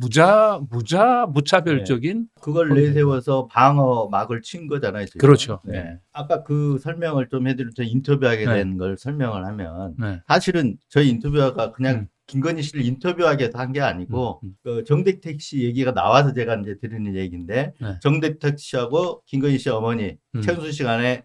무차별적인 그걸 내세워서 방어막을 친 거잖아요. 지금. 그렇죠. 네. 네. 아까 그 설명을 좀 해드릴 때 인터뷰하게 네. 된 걸 설명을 하면 네. 사실은 저희 인터뷰가 그냥 음. 김건희 씨를 인터뷰하기 위해서 한 게 아니고 그 정대택 씨 얘기가 나와서 제가 이제 드리는 얘기인데 네. 정대택 씨하고 김건희 씨 어머니 최은순 씨 간에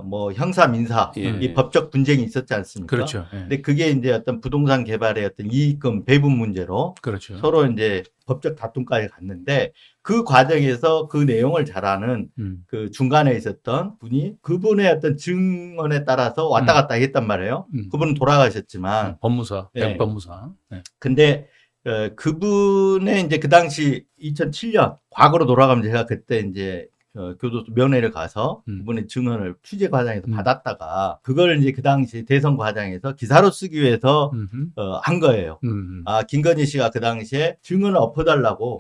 뭐 형사 민사 예. 이 법적 분쟁이 있었지 않습니까? 그렇죠. 예. 근데 그게 이제 어떤 부동산 개발의 어떤 이익금 배분 문제로 그렇죠. 서로 이제 법적 다툼까지 갔는데 그 과정에서 그 내용을 잘 아는 그 중간에 있었던 분이 그분의 어떤 증언에 따라서 왔다 갔다 했단 말이에요. 그분은 돌아가셨지만 법무사, 네. 법무사. 네. 근데 그분의 이제 그 당시 2007년 과거로 돌아가면 제가 그때 이제 교도소 면회를 가서 그분의 증언을 취재 과정에서 받았다가 그걸 이제 그 당시 대선 과정에서 기사로 쓰기 위해서 한 거예요. 아, 김건희 씨가 그 당시에 증언을 엎어달라고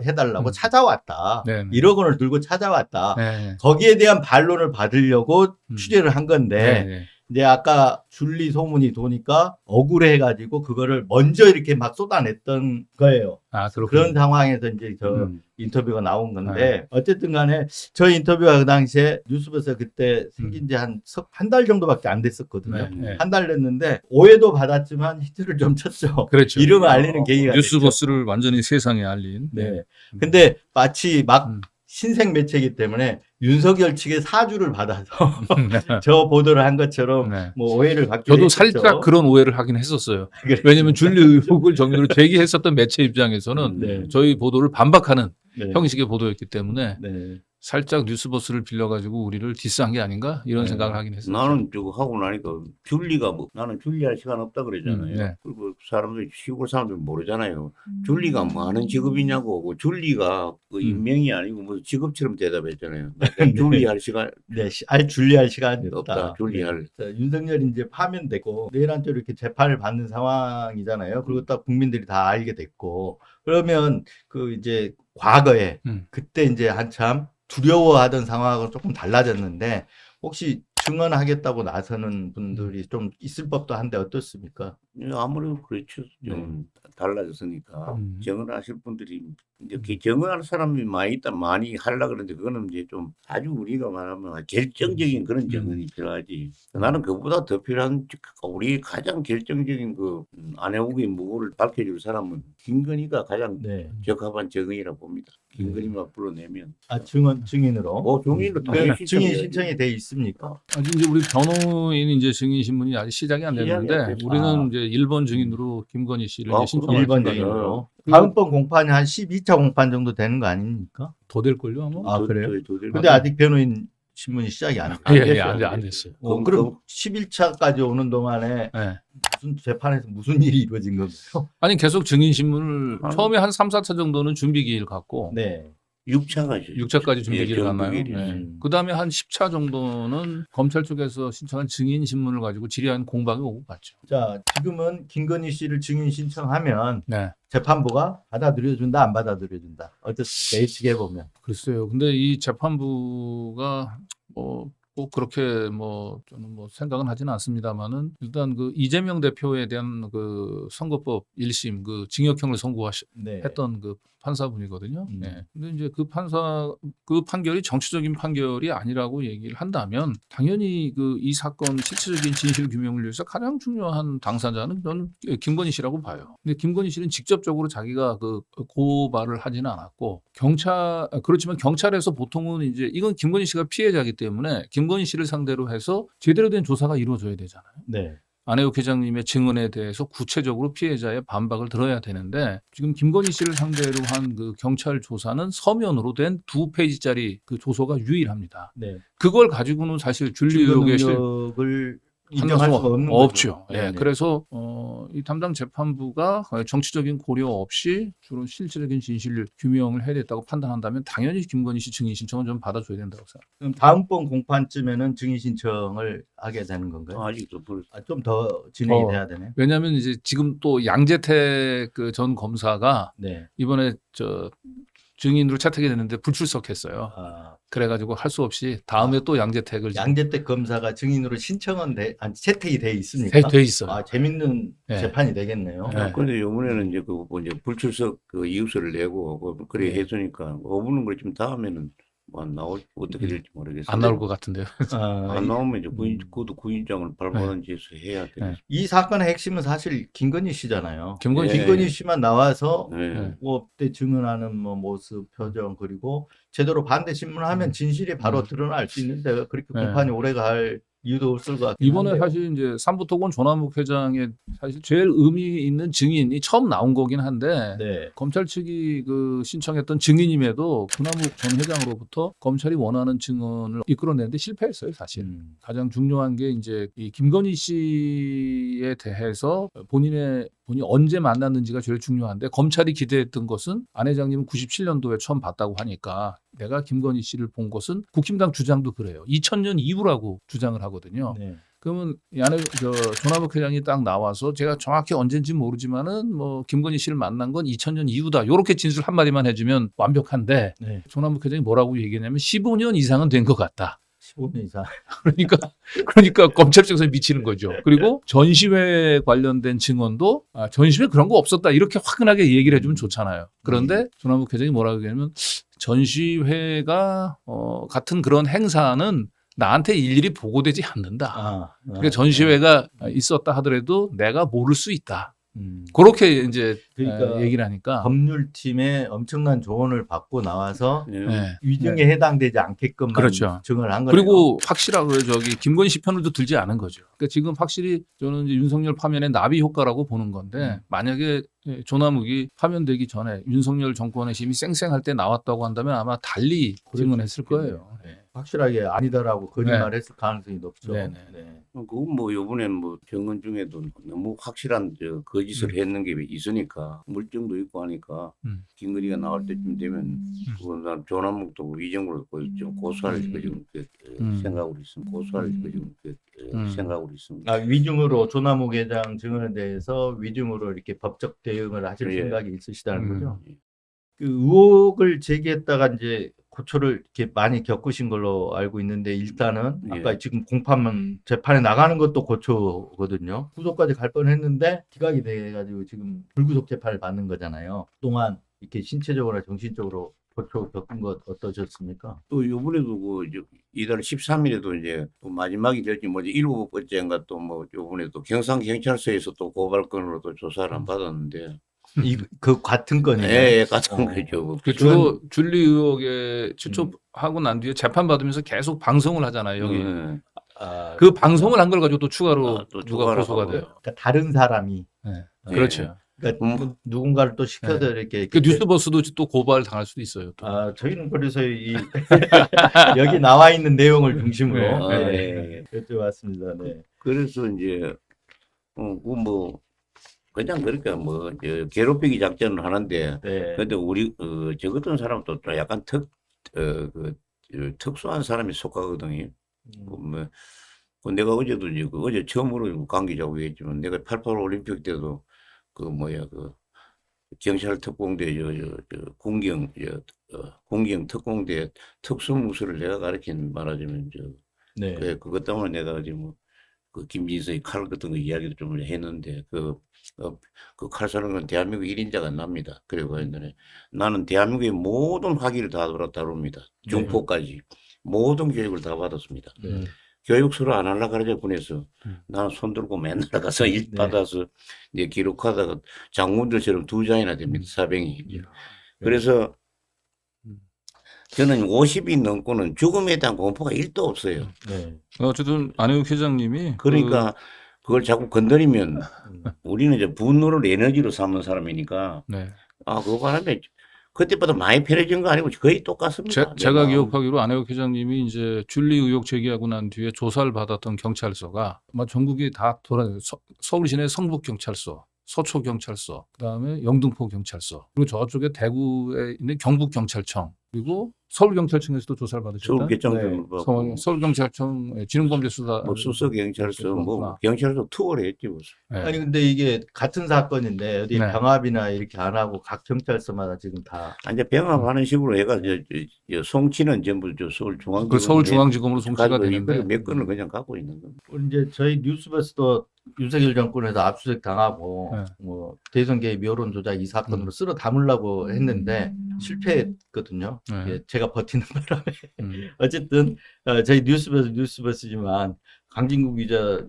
해달라고 찾아왔다. 네네. 1억 원을 들고 찾아왔다. 네. 거기에 대한 반론을 받으려고 취재를 한 건데 네. 이제 아까 줄리 소문이 도니까 억울해가지고 그거를 먼저 이렇게 막 쏟아냈던 거예요. 아, 그렇군요. 그런 상황에서 이제 저 인터뷰가 나온 건데 어쨌든 간에 저 인터뷰가 그 당시에 뉴스버스 그때 생긴 지 한 달 정도밖에 안 됐었거든요. 네. 한 달 됐는데 오해도 받았지만 히트를 좀 쳤죠. 그렇죠. 이름을 알리는 계기가 됐죠. 뉴스버스를 완전히 세상에 알린. 네. 근데 마치 막 신생 매체이기 때문에 윤석열 측의 사주를 받아서 저 보도를 한 것처럼 네. 뭐 오해를 받기도 저도 했었죠. 살짝 그런 오해를 하긴 했었어요. 왜냐하면 줄리 의혹을 정리로 제기했었던 매체 입장에서는 네. 저희 보도를 반박하는 네. 형식의 보도였기 때문에 네. 살짝 뉴스버스를 빌려가지고 우리를 디스한 게 아닌가 이런 네. 생각을 하긴 했었죠. 나는 저거 하고 나니까 줄리가 뭐 나는 줄리할 시간 없다 그러잖아요. 네. 그리고 사람들이 시골 사람들 모르잖아요. 줄리가 뭐 하는 직업이냐고. 그 줄리가 그 인명이 아니고 뭐 직업처럼 대답했잖아요. 줄리할 시간 네, 줄리할 시간이 없다. 없다. 줄리할. 자, 윤석열이 이제 파면되고 내일 한쪽 이렇게 재판을 받는 상황이잖아요. 그리고 딱 국민들이 다 알게 됐고 그러면 그 이제 과거에 그때 이제 한참 두려워하던 상황하고 조금 달라졌는데 혹시 증언하겠다고 나서는 분들이 좀 있을 법도 한데 어떻습니까? 아무래도 그렇죠. 좀 달라졌으니까 정언하실 분들이 이제 정언하는 사람이 많이 하려고 그러는데 그거는 이제 좀 아주 우리가 말하면 결정적인 그런 정언이 필요하지. 나는 그보다 더 필요한 우리 가장 결정적인 그 안해옥의 무고를 밝혀줄 사람은 김건희가 가장 네. 적합한 정언이라고 봅니다. 김건희만 불러내면. 아, 증인으로. 증인으로 증인 신청이 돼 있습니까? 아직 이제 우리 변호인 이제 증인 신문이 아직 시작이 안 됐는데 우리는 이제 1번 증인으로 김건희 씨를 이제 신청할 1번 생각이에요. 증인으로. 다음번 공판이 한 12차 공판 정도 되는 거 아닙니까? 더 될걸요 아마? 아, 그래요? 근데 아직 변호인 신문이 시작이 안 예, 안 됐어요. 그럼 11차까지 오는 동안에 네. 무슨 재판에서 무슨 일이 이루어진 건가요? 아니 계속 증인 신문을 처음에 한 3, 4차 정도는 준비 기일 갖고 네. 6차가 6차까지 준비 기일 갔나요? 준비 기일이. 네. 그다음에 한 10차 정도는 검찰 쪽에서 신청한 증인 신문을 가지고 질의한 공방이 오고 갔죠. 자, 지금은 김건희 씨를 증인 신청하면 네. 재판부가 받아들여준다, 안 받아들여준다. 어떻습니까? 예측해 보면. 글쎄요. 근데 이 재판부가 뭐 꼭 그렇게 뭐 저는 뭐 생각은 하지는 않습니다만은 일단 그 이재명 대표에 대한 그 선거법 1심 그 징역형을 선고했던 그 판사분이거든요. 네. 근데 이제 그 판결이 정치적인 판결이 아니라고 얘기를 한다면 당연히 그 이 사건 실체적인 진실 규명을 위해서 가장 중요한 당사자는 저는 김건희 씨라고 봐요. 근데 김건희 씨는 직접적으로 자기가 그 고발을 하지는 않았고 그렇지만 경찰에서 보통은 이제 이건 김건희 씨가 피해자이기 때문에 김건희 씨를 상대로 해서 제대로 된 조사가 이루어져야 되잖아요. 네. 안혜욱 회장님의 증언에 대해서 구체적으로 피해자의 반박을 들어야 되는데 지금 김건희 씨를 상대로 한 그 경찰 조사는 서면으로 된 2페이지짜리 그 조서가 유일합니다. 네. 그걸 가지고는 사실 줄리 증거 의혹의 능력을 인정할 수가 없는 없죠. 거죠. 예, 네네. 그래서 이 담당 재판부가 정치적인 고려 없이 주로 실질적인 진실을 규명을 해야 됐다고 판단한다면 당연히 김건희 씨 증인 신청은 좀 받아줘야 된다고 생각합니다. 그럼 다음번 공판쯤에는 증인 신청을 하게 되는 건가요? 아직도 벌써 좀 더 진행이 어. 돼야 되네. 왜냐하면 이제 지금 또 양재택 그 전 검사가 네. 이번에 증인으로 채택이 됐는데 불출석했어요. 아, 그래가지고 할 수 없이 다음에 또 양재택을 지금 양재택 검사가 증인으로 신청은 채택이 돼 있습니까? 돼 있어요. 아, 재밌는 네. 재판이 되겠네요. 네. 근데 요번에는 이제 이제 불출석 그 이유서를 내고 그래 네. 했으니까 5분은 그렇지만 다음에는 뭐 안 나올 어떻게 될지 모르겠어요. 안 나올 것 같은데요. 아, 안 나오면 이제 음. 그것도 구인장을 발부하는지 해서 해야 돼. 네. 이 사건의 핵심은 사실 김건희 씨잖아요. 김건희 예. 씨 김건희 씨만 나와서 네. 뭐 그때 증언하는 뭐 모습, 표정 그리고 제대로 반대 신문하면 진실이 바로 드러날 수 있는데 그렇게 네. 공판이 오래 갈 이유도 없을 것 같아요. 이번에 사실 이제 삼부토건 조남욱 회장의 사실 제일 의미 있는 증인이 처음 나온 거긴 한데 네. 검찰 측이 그 신청했던 증인임에도 조남욱 전 회장으로부터 검찰이 원하는 증언을 이끌어내는데 실패했어요, 사실. 가장 중요한 게 이제 이 김건희 씨에 대해서 본인이 언제 만났는지가 제일 중요한데 검찰이 기대했던 것은 안 회장님은 97년도에 처음 봤다고 하니까 내가 김건희 씨를 본 것은 국힘당 주장도 그래요. 2000년 이후라고 주장을 하거든요. 네. 그러면 이 안에 조남욱 회장이 딱 나와서 제가 정확히 언젠지 모르지만은 뭐 김건희 씨를 만난 건 2000년 이후다. 요렇게 진술 한 마디만 해주면 완벽한데 네. 조남욱 회장이 뭐라고 얘기했냐면 15년 이상은 된 것 같다. 15년 이상. 그러니까 검찰 쪽에서 미치는 거죠. 그리고 전시회 관련된 증언도 전시회 그런 거 없었다. 이렇게 화끈하게 얘기를 해주면 좋잖아요. 그런데 조남욱 회장이 뭐라고 얘기하냐면 전시회가 같은 그런 행사는 나한테 일일이 보고되지 않는다. 그러니까 전시회가 있었다 하더라도 내가 모를 수 있다. 그렇게 이제 그러니까 얘기를 하니까 법률팀의 엄청난 조언을 받고 나와서 네. 네. 위증에 해당되지 않게끔만 그렇죠. 증언을 한 거예요. 그리고 확실하고 김건희 씨 편을도 들지 않은 거죠. 그러니까 지금 확실히 저는 이제 윤석열 파면의 나비 효과라고 보는 건데 만약에 조남욱이 파면되기 전에 윤석열 정권의 힘이 쌩쌩할 때 나왔다고 한다면 아마 달리 증언했을 거예요. 네. 확실하게 아니다라고 거짓말했을 가능성이 높죠. 네네. 네. 그건 뭐 요번에 뭐 증언 중에도 너무 확실한 거짓을 했는 게 있으니까 물증도 있고 하니까 김건희가 나올 때쯤 되면 그건 난 조남욱도 위증으로 좀 고소할 거 지금 생각으로 있습니다. 고소할 거 지금 생각으로 있습니다. 위증으로 조남욱 회장 증언에 대해서 위증으로 이렇게 법적 대응을 하실 예. 생각이 있으시다는 거죠. 예. 그 의혹을 제기했다가 이제 고초를 이렇게 많이 겪으신 걸로 알고 있는데 일단은 예. 아까 지금 공판 재판에 나가는 것도 고초거든요. 구속까지 갈 뻔했는데 기각이 돼가지고 지금 불구속 재판을 받는 거잖아요. 그동안 이렇게 신체적으로나 정신적으로 고초 겪은 것 어떠셨습니까? 또 요번에도 이달 13일에도 이제 또 마지막이 될지 뭐지 7번째인가 또 뭐 요번에 또 경상경찰서에서 또 고발건으로 또 조사를 안 받았는데 그 같은 건이에요. 예, 같은 거죠. 그 주로 줄리 의혹에 추초하고 난 뒤에 재판 받으면서 계속 방송을 하잖아요. 여기 예. 그 방송을 한 걸 가지고 또 추가로 또 누가 추가로 고소가 하고. 돼요. 그러니까 다른 사람이 네. 예. 그렇죠. 그러니까 누군가를 또 시켜서 이렇게 그 뉴스버스도 또 고발 당할 수도 있어요. 또. 저희는 그래서 여기 나와 있는 내용을 중심으로 네. 여쭤봤습니다. 네. 그래서 이제 뭐 그냥 그러니까 뭐 괴롭히기 작전을 하는데 네. 근데 우리 저 같은 사람도 또 약간 특수한 사람이 속하거든요. 내가 어제도 이제 어제 처음으로 관계자고 얘기했지만 내가 88 올림픽 때도 경찰 특공대 공경 특공대 특수무술을 내가 가르친 말하자면 네. 그것 때문에 내가 지금 그 김진서의 칼 같은 거 이야기도 좀 했는데 그 칼 쏘는 건 대한민국 1인자가 납니다. 그리고 옛날에 나는 대한민국의 모든 화기를 다 다룹니다. 중포까지 모든 교육을 다 받았습니다. 네. 교육서를 안 하려고 그러자 보내서 나는 손 들고 맨날 가서 일 받아서 이제 기록하다가 장군들처럼 2장이나 됩니다. 사병이. 그래서 저는 50이 넘고는 죽음에 대한 공포가 1도 없어요. 네. 어쨌든 안혜욱 회장님이 그러니까 그걸 자꾸 건드리면 우리는 이제 분노를 에너지로 삼는 사람이니까 네. 그거 바람에 그때보다 많이 편해진 거 아니고 거의 똑같습니다. 제가 내가 기억하기로 안혜욱 회장님이 이제 줄리 의혹 제기하고 난 뒤에 조사를 받았던 경찰서가 아마 전국이 다 서울 시내 성북 경찰서, 서초 경찰서, 그다음에 영등포 경찰서, 그리고 저쪽에 대구에 있는 경북 경찰청, 그리고 서울 경찰청에서도 조사를 받으셨다. 서울경찰청 뭐 서울 경찰청 지능범죄수사 뭐 수서경찰서 뭐 그렇구나. 경찰서 투어를 했지 무슨. 네. 아니 근데 이게 같은 사건인데 어디 네. 병합이나 이렇게 안 하고 각 경찰서마다 지금 다 이제 병합하는 식으로 해가 송치는 전부 서울중앙지검 그 서울중앙지검으로 송치가 가지고 되는데 이거를 몇 건을 그냥 갖고 있는 겁니다. 이제 저희 뉴스버스도 윤석열 정권에서 압수수색 당하고 네. 뭐 대선 개입 여론 조작 이 사건으로 쓸어 담으려고 했는데 실패했거든요. 네. 이게 제가 버티는 바람에 음. 어쨌든 저희 뉴스버스지만 강진구 기자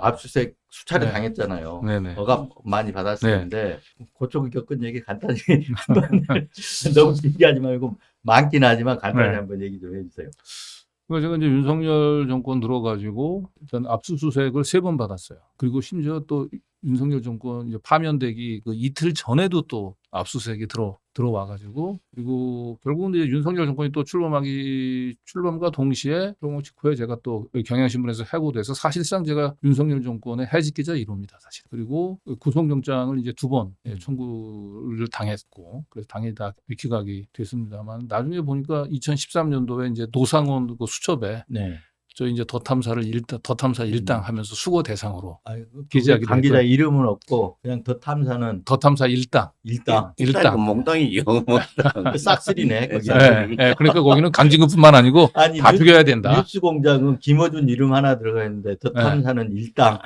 압수수색 수차례 네. 당했잖아요. 네네. 억압 많이 받았었는데 그쪽을 겪은 얘기 간단히 한번 너무 얘기하지 말고 많긴 하지만 간단히 네. 한번 얘기 좀 해주세요. 그래서 제가 이제 윤석열 정권 들어가지고 일단 압수수색을 3번 받았어요. 그리고 심지어 또 윤석열 정권 이제 파면되기 그 이틀 전에도 또 압수수색이 들어와가지고 그리고 결국은 이제 윤석열 정권이 또 출범과 동시에 출범 직후에 제가 또 경향신문에서 해고돼서 사실상 제가 윤석열 정권의 해직기자 1호입니다, 사실. 그리고 구속영장을 이제 2번 청구를 당했고 그래서 당연히 다 위키각이 됐습니다만 나중에 보니까 2013년도에 이제 노상원 그 수첩에 네. 저 이제 더 탐사 일당 하면서 수고 대상으로 기자 기자기도 강 기자 했고요. 이름은 없고 그냥 더 탐사는 더 탐사 일당. 일당 일단 그 몽땅이죠. 몽땅. 싹쓸이네 거기. 그러니까 거기는 강진구뿐만 아니고 아니 다 죽여야 된다. 뉴스공장은 김어준 이름 하나 들어가 있는데 더 탐사는 일당.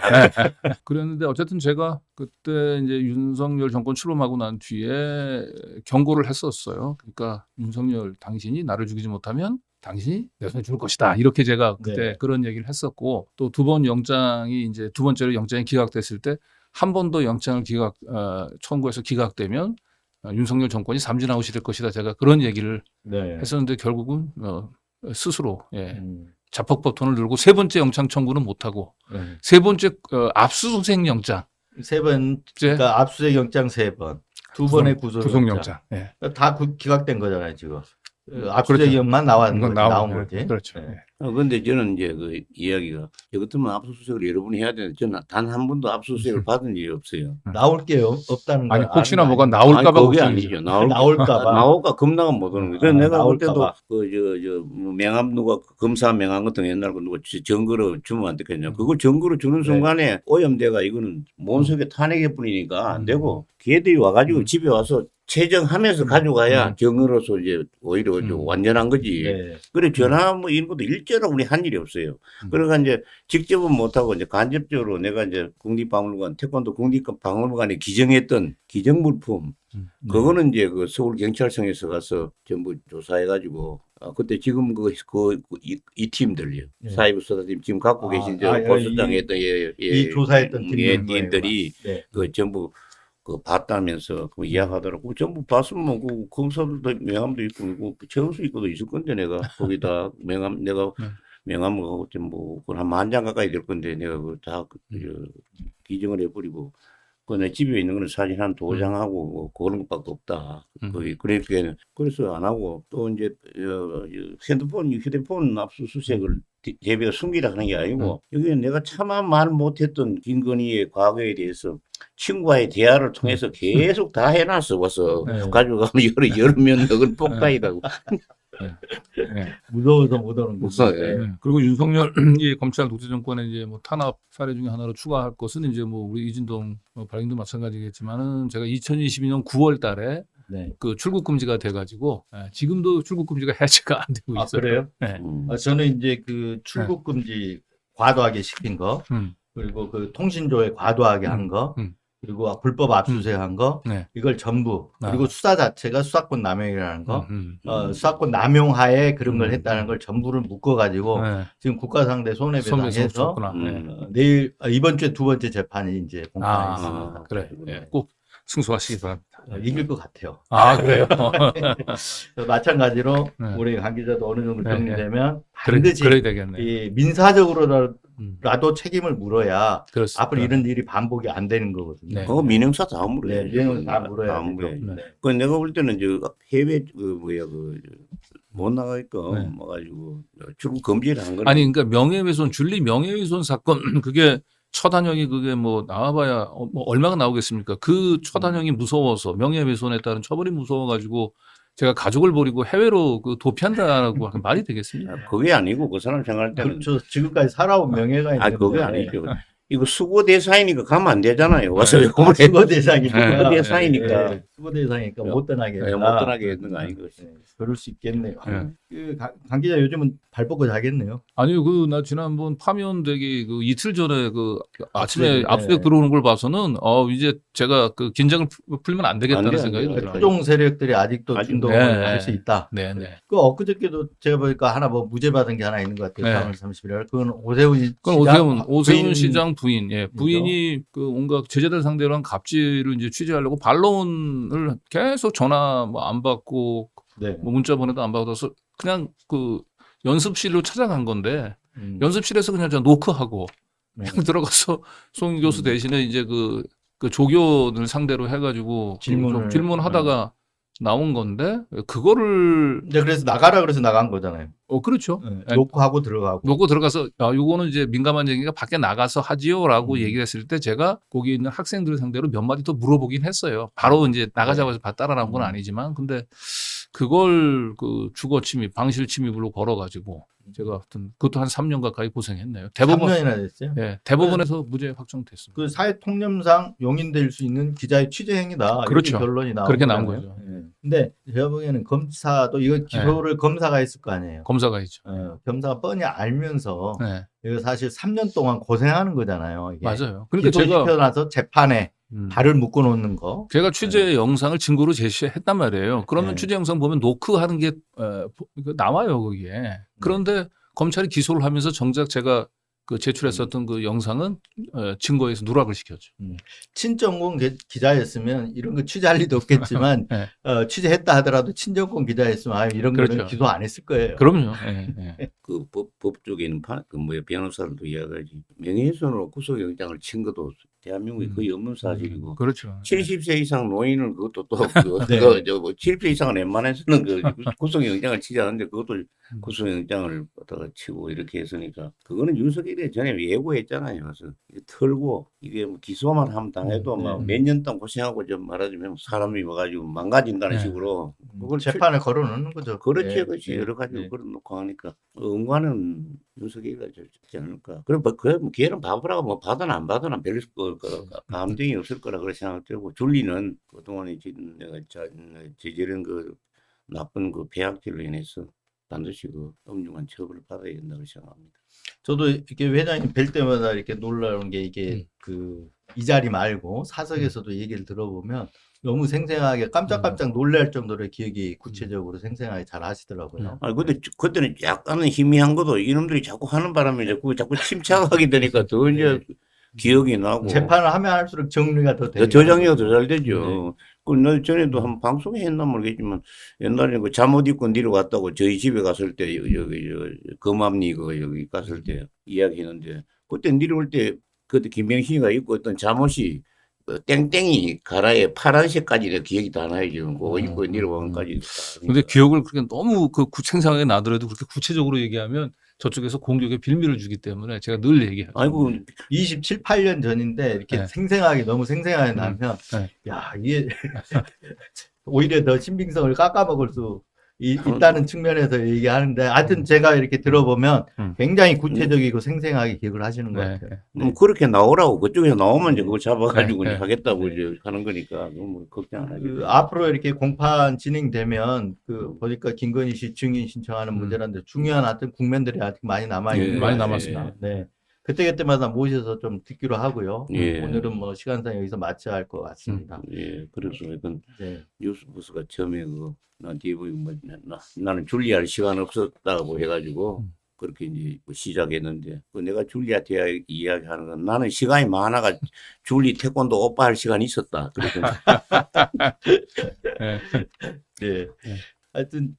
그랬는데 어쨌든 제가 그때 이제 윤석열 정권 출범하고 난 뒤에 경고를 했었어요. 그러니까 윤석열 당신이 나를 죽이지 못하면 당신이 내 손에 죽을 것이다. 이렇게 제가 그때 네. 그런 얘기를 했었고 또 2번 영장이 이제 2번째로 영장이 기각됐을 때 한 번 더 영장을 청구해서 기각되면 윤석열 정권이 삼진아웃이 될 것이다. 제가 그런 얘기를 네. 했었는데 결국은 스스로 음, 자폭법톤을 들고 3번째 영장 청구는 못하고 네. 3번째 압수수색 영장 세 번, 그러니까 압수수색 영장 3번, 2번의 구속영장. 네. 다 기각된 거잖아요 지금. 압수수색만 나온 거지. 그렇죠. 네. 근데 저는 이제 그 이야기가 저 같으면 압수수색을 여러 번 해야 되는데 저는 단 한 번도 압수수색을 받은 일이 없어요. 나올 게 없다는 거. 아니 혹시나 뭐가 나올까봐 아니, 그게 걱정이죠. 아니죠. 나올까봐. 나올까 겁나가 못 오는 거예요. 그래서 내가 볼 때도 나올까봐. 명함 누가 검사 명함 같은 거 옛날 거 누가 증거로 주면 안 되겠냐. 그걸 증거로 주는 순간에 오염돼가 이거는 뭔석의 탄핵일 뿐이니까 안 되고 걔들이 와가지고 집에 와서 채정하면서 가져가야 증거로서 이제 오히려 완전한 거지. 네. 그래 전화 뭐 이런 것도 일제로 우리 한 일이 없어요. 그러니까 이제 직접은 못하고 이제 간접적으로 내가 이제 국립박물관 태권도 국립박물관에 기증했던 기증물품 그거는 이제 그 서울 경찰청에서 가서 전부 조사해가지고 그때 지금 이 팀들이요. 네. 사이버 수사팀 지금 갖고 계신 저 보수당 했던 이 조사했던 팀들이 네. 그 전부 그 봤다면서 그 이야기하더라고. 전부 봤으면 그 검사들도 명함도 있고 그 최은수 있고도 있을 건데 내가 거기다 명함 내가 명함하고 뭐한 10,000장 가까이 될 건데 내가 그다 기증을 해버리고 그 내 집에 있는 거는 사진 한 2장하고 뭐 그런 것밖에 없다. 거기 그러니까 그래서 안 하고 또 이제 휴대폰 압수수색을 제비가 숨기라 하는 게 아니고 여기는 내가 차마 말 못했던 김건희의 과거에 대해서 친구와의 대화를 통해서 계속 다 해놨어 와서 가지고 가면 여러 명 넣은 폭탄이라고. 무서워서 못 오는 거죠. 무서워요. 그리고 윤석열 이 검찰 독재 정권의 이제 뭐 탄압 사례 중에 하나로 추가할 것은 이제 뭐 우리 이진동 발행도 마찬가지겠지만은 제가 2022년 9월달에 네. 그 출국 금지가 돼가지고 지금도 출국 금지가 해제가 안 되고 있어요. 그래요? 네. 저는 이제 그 출국 금지 과도하게 시킨 거, 그리고 그 통신조회 과도하게 한 거, 그리고 불법 압수수색한 거, 네. 이걸 전부 그리고 수사 자체가 수사권 남용이라는 거, 수사권 남용하에 그런 걸 했다는 걸 전부를 묶어가지고 지금 국가상대 손해배상해서 내일 이번 주에 2번째 재판이 이제 공판했습니다. 그래, 꼭 승소하시기 바랍니다. 이길 것 같아요. 그래요? 마찬가지로 우리 강 기자도 어느 정도 정리되면 그래야 반드시 되겠네. 이 민사적으로라도 하더라도 책임을 물어야 그렇습니다. 앞으로 이런 일이 반복이 안 되는 거거든요. 네. 그거 민형사 다 물어야 네, 민형사 다 물어야 되죠. 물어야죠. 네. 그 내가 볼 때는 저 해외 못 나가니까 네. 뭐 가지고 주로 금지를 한 거는 아니 그러니까 명예훼손 줄리 명예훼손 사건 그게 처단형이 그게 뭐 나와봐야 뭐 얼마가 나오겠습니까? 그 처단형이 무서워서 명예훼손에 따른 처벌이 무서워가지고 제가 가족을 버리고 해외로 그 도피한다라고 하면 말이 되겠습니까? 그게 아니고 그 사람 생각할 때는 그렇죠. 지금까지 살아온 명예가 있는데. 그게 아니죠. 이거 수고 대상이니까 가면 안 되잖아요. 와서 아, 요번에 수거 대상이니까. 수거 대상이니까. 네, 수거 대상이니까 못 떠나게 못 했다. 떠나게 했는 거 아니고. 네, 그럴 수 있겠네요. 네. 강 기자 요즘은 발 뻗고 자겠네요. 아니요, 그 나 지난번 파면되기 그 이틀 전에 그 아침에 압수수색, 압수수색 네. 들어오는 걸 봐서는 이제 제가 그 긴장을 풀면 안 되겠다는 안 돼, 생각이 안 돼. 들더라고요. 토종 세력들이 아직도 아직- 준동을 네. 할 수 있다. 네, 네. 그 엊그저께도 제가 보니까 하나 뭐 무죄 받은 게 하나 있는 것 같아요. 네. 3월 31일. 그건 오세훈 그건 시장 오세훈 부인- 시장 부인, 예, 부인이 그 온갖 제자들 상대로 한 갑질을 이제 취재하려고 반론을 계속 전화 뭐 안 받고 네. 뭐 문자 보내도 안 받아서 그냥 그 연습실로 찾아간 건데 음. 연습실에서 그냥 저 노크하고 네. 그냥 들어가서 송 교수 대신에 이제 그 조교들 상대로 해가지고 질문을- 질문하다가 나온 건데 그거를 근데 그래서 나가라 그래서 나간 거잖아요. 그렇죠. 네. 놓고 하고 들어가고. 놓고 들어가서 요거는 이제 민감한 얘기가 밖에 나가서 하지요라고 음. 얘기를 했을 때 제가 거기 있는 학생들 상대로 몇 마디 더 물어보긴 했어요. 바로 이제 나가자마자 따라 나온 건 아니지만 근데 그걸 그 주거 침입, 방실 침입으로 걸어가지고 제가 하여튼 그것도 한 3년 가까이 고생했네요. 대법원 3년이나 됐어요. 예, 대법원에서 무죄 확정됐습니다. 그 사회 통념상 용인될 수 있는 기자의 취재 행위다. 그렇죠. 이렇게 결론이 나온 그렇게 나온 거잖아요. 거죠. 예. 근데 제가 보기에는 검사도 이거 기소를 검사가 했을 거 아니에요. 검사가 있죠. 검사가 뻔히 알면서 네, 이거 사실 3년 동안 고생하는 거잖아요. 이게. 맞아요. 그러니까 기소시켜 제가 나서 재판에 음, 발을 묶어 놓는 거. 제가 취재 영상을 증거로 제시했단 말이에요. 그러면 네. 취재 영상 보면 노크하는 게 나와요 거기에. 그런데 검찰이 기소를 하면서 정작 제가 그 제출했었던 그 영상은 증거에서 누락을 시켰죠. 친정권 기자였으면 이런 거 취재할 리도 없겠지만 네. 취재했다 하더라도 친정권 기자였으면 이런 거는 그렇죠. 기소 안 했을 거예요. 그럼요. 예, 예. 그 법 쪽에는 변호사들도 이야기하지 명예훼손으로 구속영장을 친 것도 대한민국에 거의 없는 사실이고 그렇죠. 70세 이상 노인을 그것도 또 네. 70세 이상은 웬만해서는 그 구속영장을 치지 않는데 그것도 구속영장을 갖다가 치고 이렇게 했으니까 그거는 윤석열이 전에 예고했잖아요. 그래서 털고 이게 뭐 기소만 하면 당해도 막 몇 년 동안 고생하고 좀 말하자면 사람이 와가지고 망가진다는 네. 식으로 그걸 재판에 걸어 놓는 거죠. 그렇지, 예, 그렇지. 예, 여러 가지 예. 걸어놓고 하니까 응과는 윤석열이가 좋지 않을까. 그럼 뭐 걔는 바보라고 뭐 받으나 안 받으나 별 감정이 없을 거라 그렇게 생각되고 줄리는 그동안에 지금 내가 저지른 그 나쁜 그 배악질로 인해서 반드시 그 엄중한 처벌을 받아야 된다고 생각합니다. 저도 이렇게 회장님 뵐 때마다 이렇게 놀라운 게 이게 이 자리 말고 사석에서도 얘기를 들어보면 너무 생생하게 깜짝깜짝 놀랄 정도로 기억이 구체적으로 생생하게 잘 하시더라고요. 아 근데 그때는 약간은 희미한 것도 이놈들이 자꾸 하는 바람에 자꾸 침착하게 되니까 더 이제 기억이 나고 재판을 하면 할수록 정리가 더 되죠. 저장료가 더 잘 되죠. 그 전에도 한 방송에 했나 모르겠지만 옛날에 그 잠옷 입고 내려왔다고 저희 집에 갔을 때 여기 금암리 그 여기 갔을 때 이야기했는데 그때 내려올 때 그때 김병식이가 입고 있던 잠옷이 땡땡이 가라에 파란색까지 내 기억이 다 나요 지금 그거 입고 내려온까지. 근데 기억을 그렇게 너무 그 생생하게 나더라도 그렇게 구체적으로 얘기하면 저쪽에서 공격에 빌미를 주기 때문에 제가 늘 얘기해요. 아이고 27, 8년 전인데 이렇게 네. 생생하게 너무 생생하게 나면 네. 야 이게 오히려 더 신빙성을 깎아먹을 수 있다는 측면에서 얘기하는데 하여튼 제가 이렇게 들어보면 굉장히 구체적이고 생생하게 기억을 하시는 것 네. 같아요. 그렇게 나오라고 그쪽에서 나오면 이제 그거 잡아가지고 네. 하겠다고 이제 하는 거니까 뭐 걱정 안 하겠죠. 앞으로 이렇게 공판 진행되면 보니까 김건희 씨 증인 신청하는 문제라는데 중요한 하여튼 국면들이 아직 많이 남아있는 예, 많이 것 남았습니다. 같습니다. 네. 그때마다 모셔서 좀 듣기로 하고요. 예. 오늘은 뭐 시간상 여기서 마쳐야 할 것 같습니다. 예, 그래서 이건 네. 뉴스부스가 처음에 나한테 나는 줄리아할 시간 없었다고 해가지고 그렇게 이제 시작했는데 내가 줄리한테 이야기하는 건 나는 시간이 많아가 줄리 태권도 오빠 할 시간이 있었다. 그래서 네. 네. 하여튼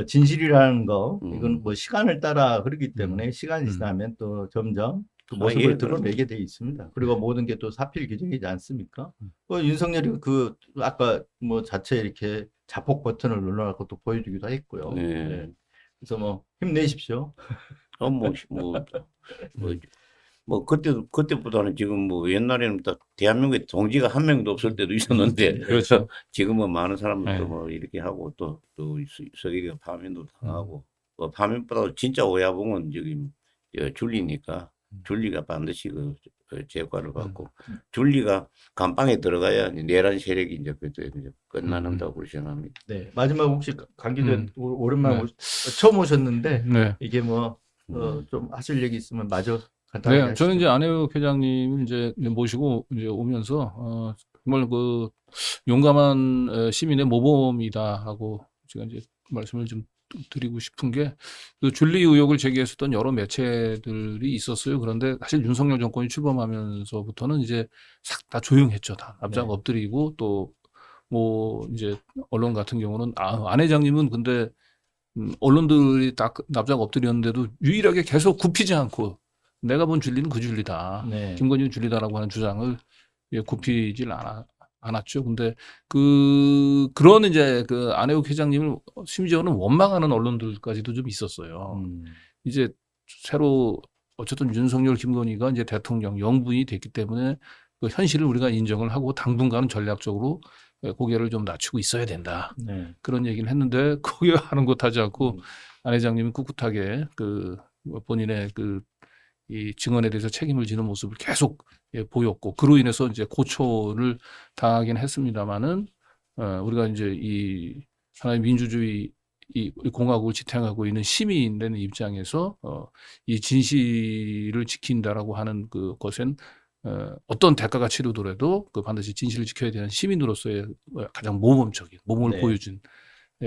진실이라는 거 음. 이건 뭐 시간을 따라 흐르기 때문에 시간이 지나면 또 점점 그 모습을 예, 드러내게 돼 있습니다. 그리고 모든 게 또 사필 규정이지 않습니까? 윤석열이 그 아까 뭐 자체 이렇게 자폭 버튼을 눌러갖고 또 보여주기도 했고요. 네. 네. 그래서 뭐 힘내십시오. 그때보다는 지금 뭐 옛날에는 딱 대한민국에 동지가 한 명도 없을 때도 있었는데 그렇죠. 지금은 많은 사람들도 네. 뭐 이렇게 하고 또 서기가 파면도 당하고 파면보다 진짜 오야봉은 저기 줄리니까 줄리가 반드시 그 제과를 받고 줄리가 감방에 들어가야 내란 세력이 이제 그때 이제 끝나는다고 생각합니다. 네. 마지막 혹시 강기대 오랜만에 네. 처음 오셨는데 네. 이게 뭐 좀 하실 얘기 있으면 마저 간단하게 네, 저는 하시죠. 이제 안혜욱 회장님을 이제 모시고 이제 오면서 정말 그 용감한 시민의 모범이다라고 제가 이제 말씀을 좀 드리고 싶은 게 그 줄리 의혹을 제기했었던 여러 매체들이 있었어요. 그런데 사실 윤석열 정권이 출범하면서부터는 이제 싹 다 조용했죠. 다 납작 네. 엎드리고 또 뭐 이제 언론 같은 경우는 안 회장님은 근데 언론들이 딱 납작 엎드렸는데도 유일하게 계속 굽히지 않고 내가 본 줄리는 그 줄리다. 네. 김건희는 줄리다라고 하는 주장을 굽히질 않았죠. 근데 그런 이제 그 안혜욱 회장님을 심지어는 원망하는 언론들까지도 좀 있었어요. 이제 새로 어쨌든 윤석열, 김건희가 이제 대통령 영부인이 됐기 때문에 그 현실을 우리가 인정을 하고 당분간은 전략적으로 고개를 좀 낮추고 있어야 된다. 네. 그런 얘기를 했는데 거기에 하는 것 하지 않고 안 회장님이 꿋꿋하게 그 본인의 그 이 증언에 대해서 책임을 지는 모습을 계속 보였고 그로 인해서 이제 고초를 당하긴 했습니다만은 우리가 이제 이 하나의 민주주의 이 공화국을 지탱하고 있는 시민이라는 입장에서 이 진실을 지킨다라고 하는 그것은 어떤 대가가 치르더라도 그 반드시 진실을 지켜야 되는 시민으로서의 가장 모범적인 모범을 네. 보여준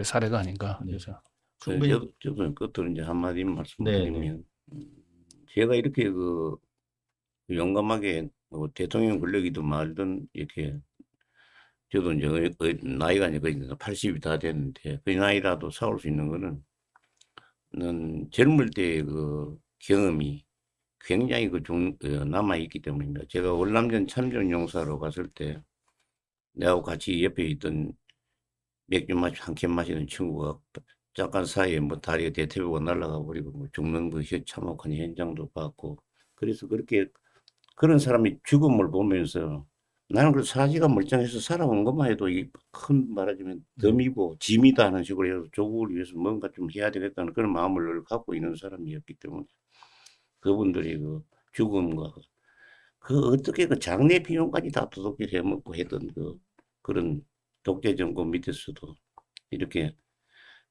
사례가 아닌가. 네. 그래서 충분히 저도 끝으로 이제 한마디 네, 말씀드리면 제가 이렇게 그 용감하게 뭐 대통령 권력이든 말든 이렇게 저도 이제 나이가 이제 거의 80이 다 됐는데 그 나이라도 싸울 수 있는 거는 젊을 때의 그 경험이 굉장히 남아 있기 때문입니다. 제가 월남전 참전 용사로 갔을 때 내하고 같이 옆에 있던 맥주 한 캔 마시는 친구가 잠깐 사이에 뭐 다리가 대퇴부가 날아가 버리고 뭐 죽는 그 참혹한 현장도 봤고 그래서 그런 사람이 죽음을 보면서 나는 그 사지가 멀쩡해서 살아온 것만 해도 이 큰 말하자면 덤이고 짐이다 하는 식으로 해서 조국을 위해서 뭔가 좀 해야 되겠다는 그런 마음을 늘 갖고 있는 사람이었기 때문에 그분들이 그 죽음과 어떻게 그 장례 비용까지 다 도둑질 해먹고 했던 그런 독재 정권 밑에서도 이렇게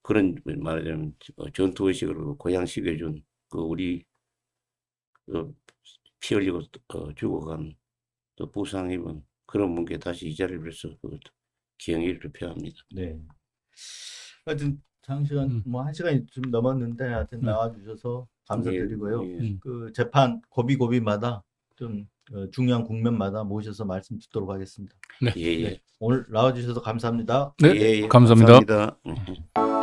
그런 말하자면 전투의식으로 고양시켜준 그 우리 피 흘리고 죽어간 또 부상 입은 그런 분께 다시 이 자리를 빌어서 경의를 표합니다. 네. 하여튼 장시간 뭐 1시간이 좀 넘었는데 하여튼 나와주셔서 감사드리고요. 그 재판 고비마다 좀 중요한 국면마다 모셔서 말씀 듣도록 하겠습니다. 네. 예. 네. 오늘 나와주셔서 감사합니다. 네, 예, 감사합니다. 감사합니다.